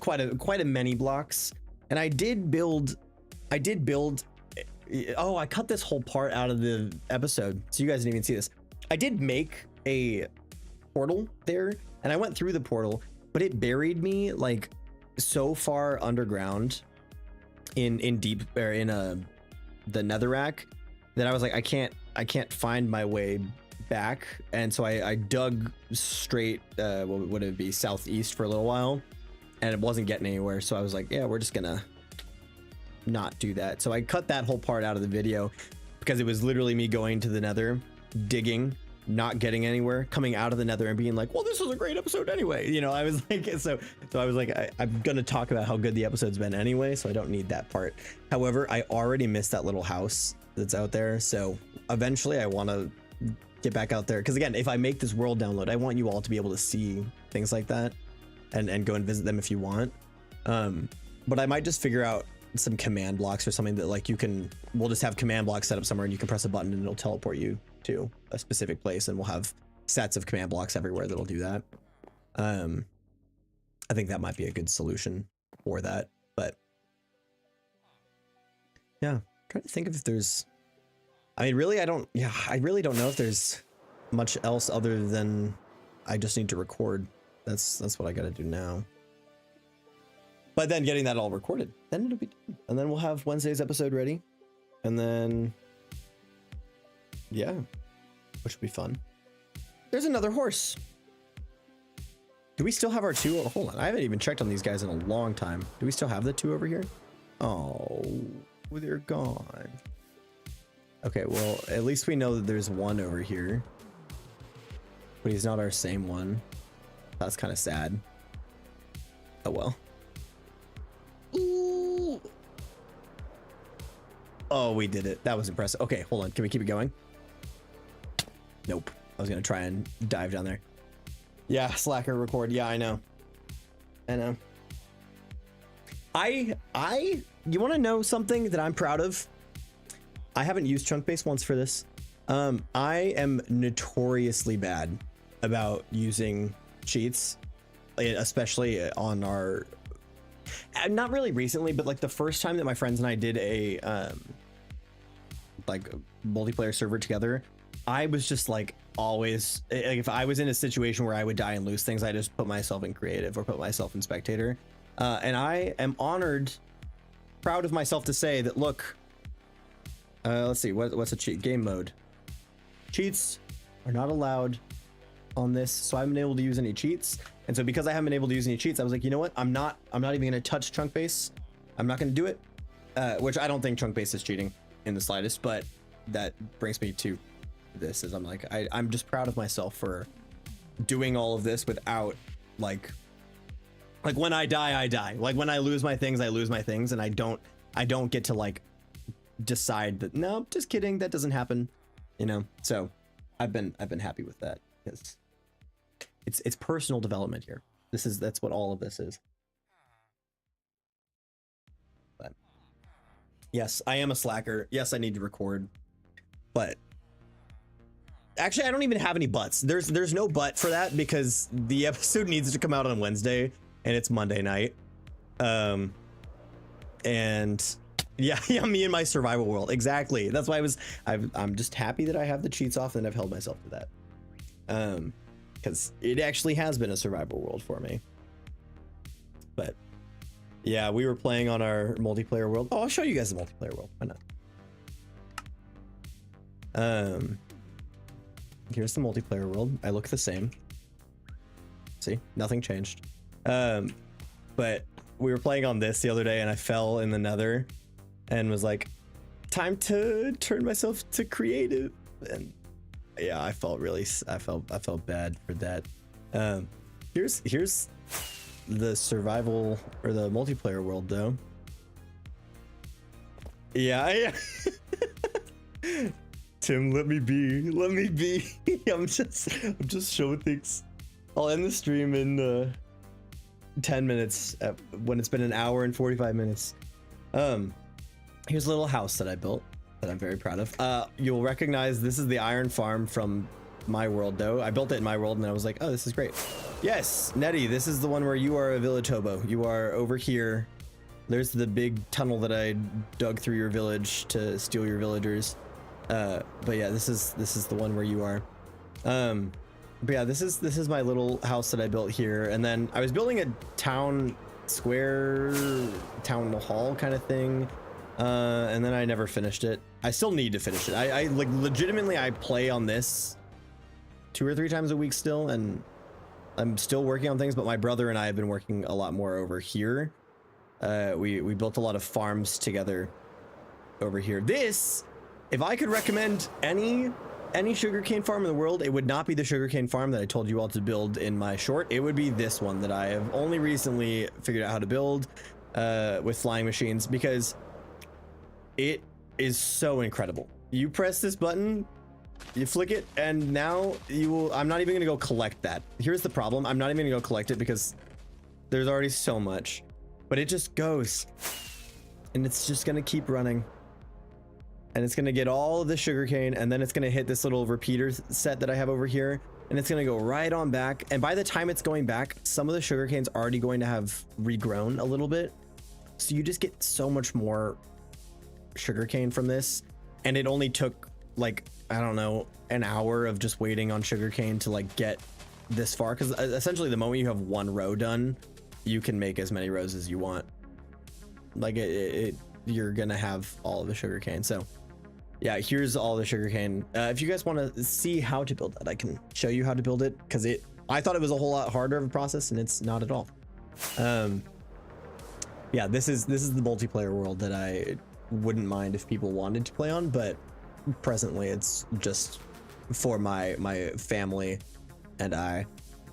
quite a many blocks. And I did build. Oh, I cut this whole part out of the episode, so you guys didn't even see this. I did make a portal there, and I went through the portal, but it buried me like so far underground in deep, or in the netherrack, that I was like, I can't find my way back. And so I dug straight, what would it be, southeast for a little while, and it wasn't getting anywhere. So I was like, yeah, we're just gonna not do that. So I cut that whole part out of the video, because it was literally me going to the nether, digging, not getting anywhere, coming out of the nether and being like, well, this was a great episode anyway. You know, I was like, so I was like, I'm gonna talk about how good the episode's been anyway, so I don't need that part. However, I already missed that little house that's out there, so eventually I want to get back out there, because again, if I make this world download, I want you all to be able to see things like that and go and visit them if you want. But I might just figure out some command blocks or something that like we'll just have command blocks set up somewhere and you can press a button and it'll teleport you to a specific place, and we'll have sets of command blocks everywhere that'll do that. I think that might be a good solution for that, but yeah, trying to think of if there's, I mean, really, I really don't know if there's much else other than I just need to record. That's what I gotta do now. But then getting that all recorded, then it'll be done. And then we'll have Wednesday's episode ready. And then, yeah, which will be fun. There's another horse. Do we still have our two? Oh, hold on. I haven't even checked on these guys in a long time. Do we still have the two over here? Oh, they're gone. Okay, well, at least we know that there's one over here. But he's not our same one. That's kind of sad. Oh, well. Ooh. Oh, we did it. That was impressive. Okay, hold on. Can we keep it going? Nope. I was going to try and dive down there. Yeah, slacker record. Yeah, I know. I know. You want to know something that I'm proud of? I haven't used chunk base once for this. I am notoriously bad about using cheats, especially on our, not really recently, but like the first time that my friends and I did a like multiplayer server together, I was just like always, like if I was in a situation where I would die and lose things, I just put myself in creative or put myself in spectator. And I am honored, proud of myself to say that, look, let's see, what's a cheat? Game mode. Cheats are not allowed on this, so I haven't been able to use any cheats. And so because I haven't been able to use any cheats, I was like, you know what? I'm not even gonna touch chunk base. I'm not gonna do it. Which I don't think chunk base is cheating in the slightest, but that brings me to this, is I'm like, I'm just proud of myself for doing all of this without like when I die, I die. Like when I lose my things, I lose my things, and I don't get to like decide that, no, just kidding, that doesn't happen, you know. So I've been happy with that, because it's personal development here. That's what all of this is. But yes, I am a slacker. Yes, I need to record, but actually I don't even have any buts. There's no but for that, because the episode needs to come out on Wednesday and it's Monday night. And yeah, me and my survival world. Exactly. That's why I'm just happy that I have the cheats off and I've held myself to that. Because it actually has been a survival world for me. But yeah, we were playing on our multiplayer world. Oh, I'll show you guys the multiplayer world. Why not? Here's the multiplayer world. I look the same. See, nothing changed. But we were playing on this the other day and I fell in the nether and was like, time to turn myself to creative. And yeah, I felt bad for that. Here's the survival or the multiplayer world though. Yeah. Tim, let me be. I'm just showing things. I'll end the stream in 10 minutes when it's been an hour and 45 minutes. Here's a little house that I built that I'm very proud of. You'll recognize this is the iron farm from my world though. I built it in my world and I was like, oh, this is great. Yes, Nettie, this is the one where you are a village hobo. You are over here. There's the big tunnel that I dug through your village to steal your villagers. But yeah, this is the one where you are. But yeah, this is my little house that I built here, and then I was building a town square, town hall kind of thing, and then I never finished it. I still need to finish it. I like legitimately I play on this 2 or 3 times a week still, and I'm still working on things, but my brother and I have been working a lot more over here. We built a lot of farms together over here. This, if I could recommend any sugarcane farm in the world, it would not be the sugarcane farm that I told you all to build in my short. It would be this one that I have only recently figured out how to build with flying machines, because it is so incredible. You press this button, you flick it, and now you will, I'm not even gonna go collect that. Here's the problem. I'm not even gonna go collect it because there's already so much, but it just goes. and it's just gonna keep running. And it's gonna get all of the sugarcane, and then it's gonna hit this little repeater set that I have over here, and it's gonna go right on back. And by the time it's going back, some of the sugarcane's already going to have regrown a little bit. So you just get so much more sugarcane from this. And it only took like, I don't know, an hour of just waiting on sugarcane to like get this far. Because essentially the moment you have one row done, you can make as many rows as you want. Like you're gonna have all of the sugarcane. So yeah, here's all the sugarcane. If you guys want to see how to build that, I can show you how to build it, because I thought it was a whole lot harder of a process, and it's not at all. Yeah, this is the multiplayer world that I wouldn't mind if people wanted to play on, but presently it's just for my family and I.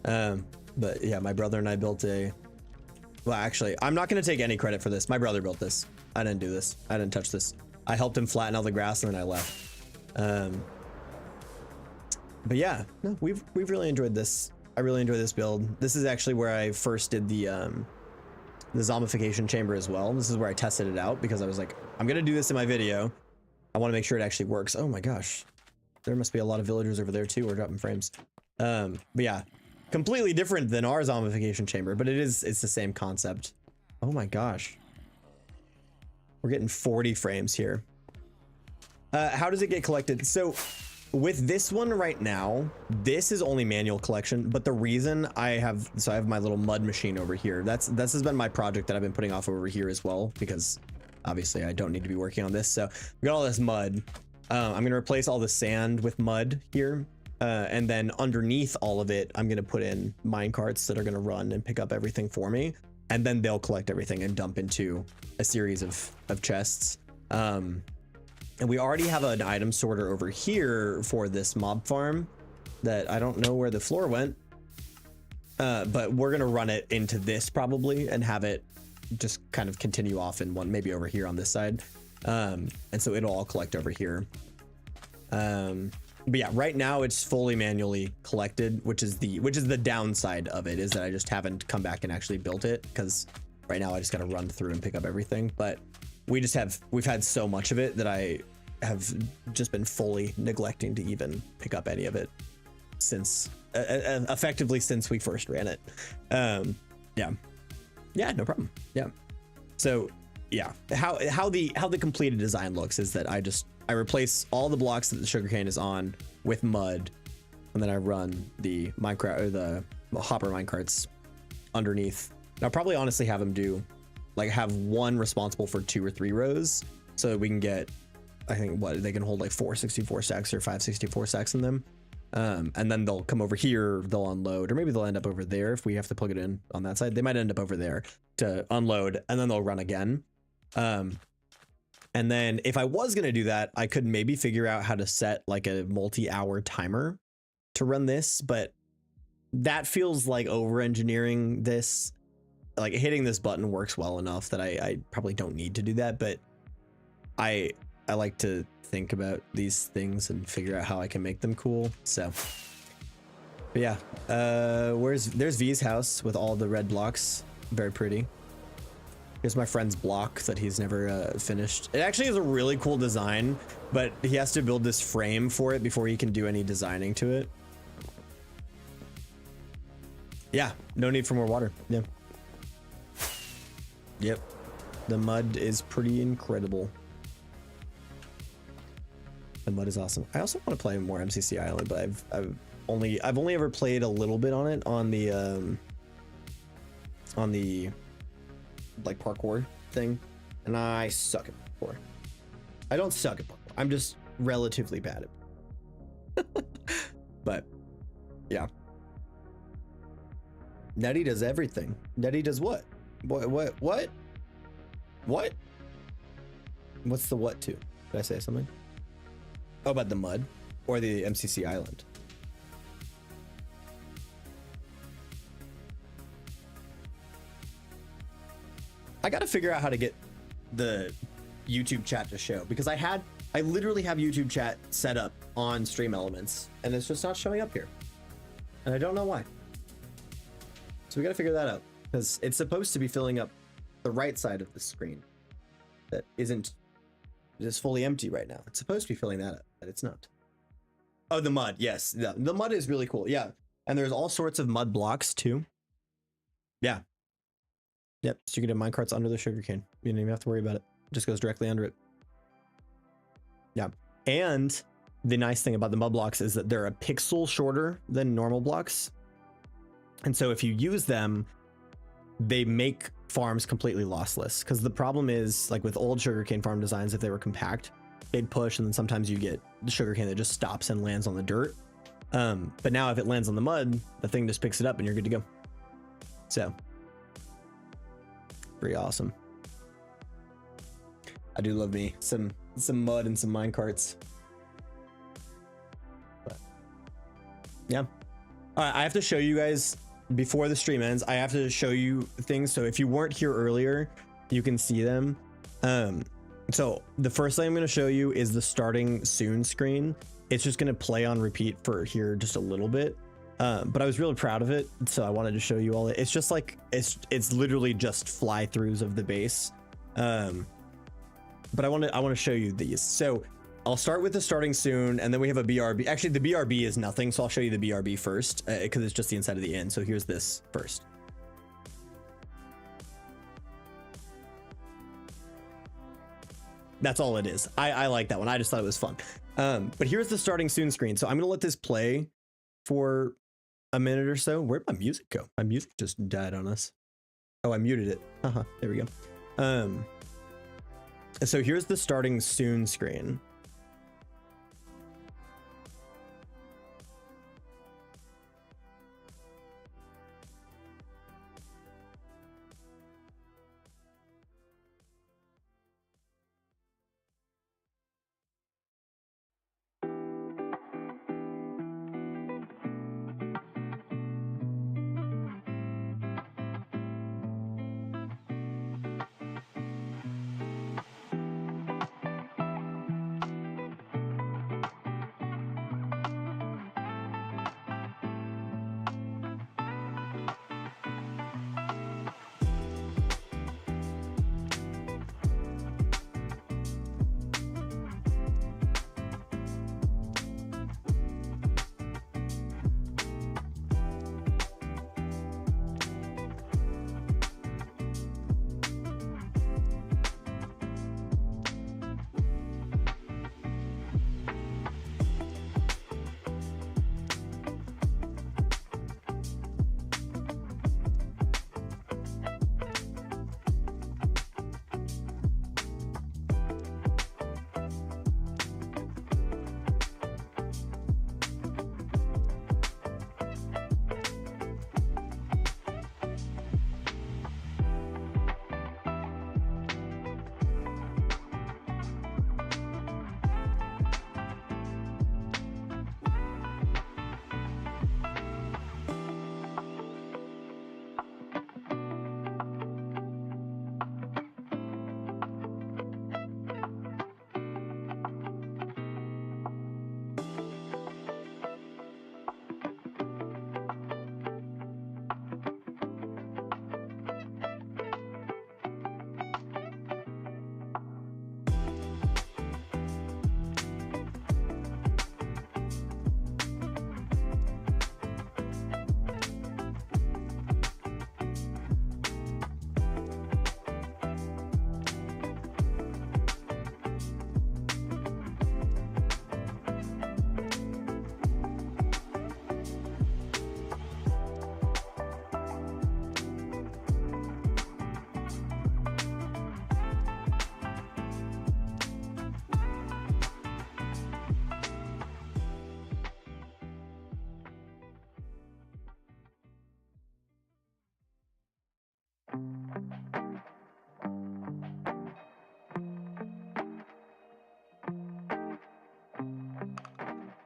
But yeah, my brother and I built well, actually, I'm not going to take any credit for this. My brother built this. I didn't do this. I didn't touch this. I helped him flatten all the grass, and then I left. But yeah, no, we've really enjoyed this. I really enjoy this build. This is actually where I first did the zombification chamber as well. This is where I tested it out, because I was like, I'm gonna do this in my video. I want to make sure it actually works. Oh my gosh, there must be a lot of villagers over there too. We're dropping frames. But yeah, completely different than our zombification chamber, but it's the same concept. Oh my gosh. We're getting 40 frames here. How does it get collected? So with this one right now, this is only manual collection, but the reason I have my little mud machine over here. This has been my project that I've been putting off over here as well, because obviously I don't need to be working on this. So we got all this mud. I'm gonna replace all the sand with mud here. And then underneath all of it, I'm gonna put in mine carts that are gonna run and pick up everything for me. And then they'll collect everything and dump into a series of chests. And we already have an item sorter over here for this mob farm that I don't know where the floor went. But we're gonna run it into this probably and have it just kind of continue off in one, maybe over here on this side. And so it'll all collect over here. But yeah, right now it's fully manually collected, which is the downside of it, is that I just haven't come back and actually built it, because right now I just got to run through and pick up everything. But we've had so much of it that I have just been fully neglecting to even pick up any of it since effectively since we first ran it. Yeah, no problem. Yeah. So yeah, how the completed design looks is that I replace all the blocks that the sugarcane is on with mud, and then I run the minecart or the hopper minecarts underneath. And I'll probably honestly have them have one responsible for 2 or 3 rows, so that we can get, I think they can hold like 464 stacks or 564 stacks in them. And then they'll come over here, they'll unload, or maybe they'll end up over there if we have to plug it in on that side. They might end up over there to unload, and then they'll run again. And then if I was going to do that, I could maybe figure out how to set like a multi-hour timer to run this, but that feels like over engineering this. Like hitting this button works well enough that I probably don't need to do that, but I like to think about these things and figure out how I can make them cool. So but yeah, there's V's house with all the red blocks. Very pretty. Here's my friend's block that he's never finished. It actually is a really cool design, but he has to build this frame for it before he can do any designing to it. Yeah, no need for more water. Yeah. Yep. The mud is pretty incredible. The mud is awesome. I also want to play more MCC Island, but I've only ever played a little bit on it on the like parkour thing, and I suck at parkour. I don't suck at parkour. I'm just relatively bad at it. But yeah, Nettie does everything. Nettie does what? What? What's the what to? Did I say something? Oh, about the mud or the MCC Island? I gotta figure out how to get the YouTube chat to show, because I literally have YouTube chat set up on Stream Elements and it's just not showing up here, and I don't know why. So we gotta figure that out, because it's supposed to be filling up the right side of the screen. that isn't just fully empty right now. It's supposed to be filling that up, but it's not. Oh, the mud. Yes, the mud is really cool. Yeah, and there's all sorts of mud blocks too. Yeah. Yep. So you can have minecarts under the sugarcane. You don't even have to worry about it. It just goes directly under it. Yeah. And the nice thing about the mud blocks is that they're a pixel shorter than normal blocks. And so if you use them, they make farms completely lossless. Because the problem is, like with old sugarcane farm designs, if they were compact, they'd push, and then sometimes you get the sugarcane that just stops and lands on the dirt. But now if it lands on the mud, the thing just picks it up and you're good to go. So pretty awesome. I do love me some mud and some minecarts. But yeah. All right, I have to show you guys before the stream ends. I have to show you things. So if you weren't here earlier, you can see them. So the first thing I'm going to show you is the starting soon screen. It's just going to play on repeat for here just a little bit. But I was really proud of it, so I wanted to show you all. It's just like it's literally just fly throughs of the base. But I want to show you these. So I'll start with the starting soon, and then we have a BRB. Actually, the BRB is nothing, so I'll show you the BRB first because it's just the inside of the inn. So here's this first. That's all it is. I like that one. I just thought it was fun. But here's the starting soon screen. So I'm gonna let this play for a minute or so. Where'd my music go? My music just died on us. Oh, I muted it. There we go. So here's the starting soon screen.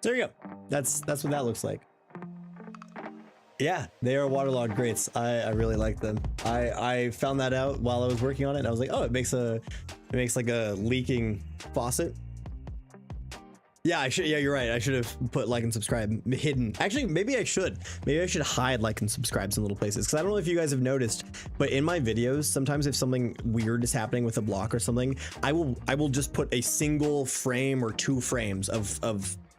There you go. That's what that looks like. Yeah, they are waterlogged grates. I really like them. I found that out while I was working on it, and I was like, oh, it makes like a leaking faucet. Yeah, I should. Yeah, you're right. I should have put like and subscribe hidden. Actually, maybe I should. Maybe I should hide like and subscribes in little places. Because I don't know if you guys have noticed, but in my videos, sometimes if something weird is happening with a block or something, I will just put a single frame or 2 frames of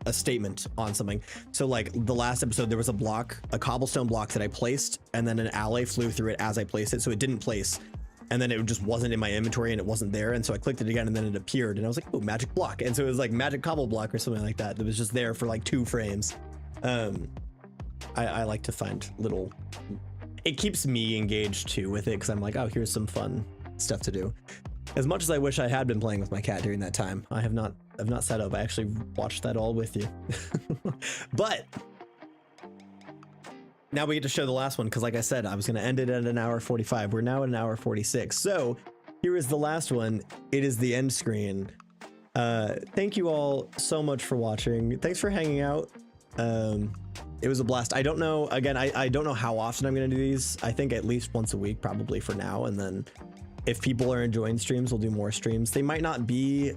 a statement on something. So like the last episode, there was a block, a cobblestone block that I placed, and then an ally flew through it as I placed it, so it didn't place. And then it just wasn't in my inventory and it wasn't there. And so I clicked it again and then it appeared and I was like, oh, magic block. And so it was like magic cobble block or something like that. It was just there for like 2 frames. I like to find little, it keeps me engaged too with it because I'm like, oh, here's some fun stuff to do. As much as I wish I had been playing with my cat during that time, I've not sat up. I actually watched that all with you. But now we get to show the last one because like I said, I was going to end it at an hour 45. We're now at an hour 46. So here is the last one. It is the end screen. Thank you all so much for watching. Thanks for hanging out. It was a blast. I don't know, again, I don't know how often I'm going to do these. I think at least once a week probably for now. And then if people are enjoying streams, we'll do more streams. They might not be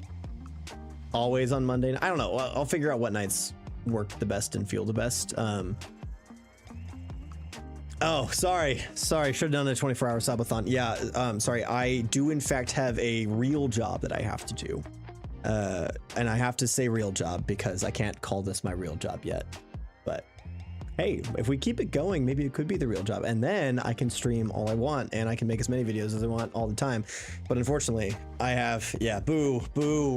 always on Monday. I don't know. I'll figure out what nights work the best and feel the best. Oh, sorry. Should have done a 24-hour subathon. Yeah, sorry. I do in fact have a real job that I have to do. And I have to say real job because I can't call this my real job yet. But hey, if we keep it going, maybe it could be the real job. And then I can stream all I want and I can make as many videos as I want all the time. But unfortunately, I have, yeah, boo,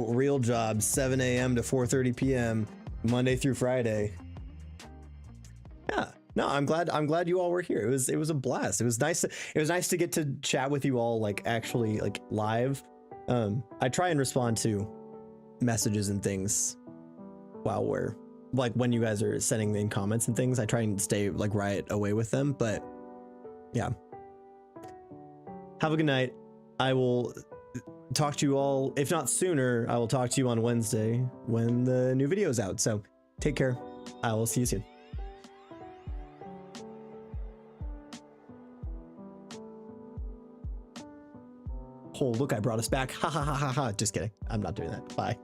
real job, 7 a.m. to 4:30 p.m. Monday through Friday. Yeah. No, I'm glad you all were here. It was a blast. It was nice to get to chat with you all like actually like live. I try and respond to messages and things while we're like when you guys are sending in comments and things. I try and stay like right away with them, but yeah. Have a good night. I will talk to you all, if not sooner, I will talk to you on Wednesday when the new video is out. So take care. I will see you soon. Oh, look, I brought us back. Ha ha ha ha ha. Just kidding. I'm not doing that. Bye.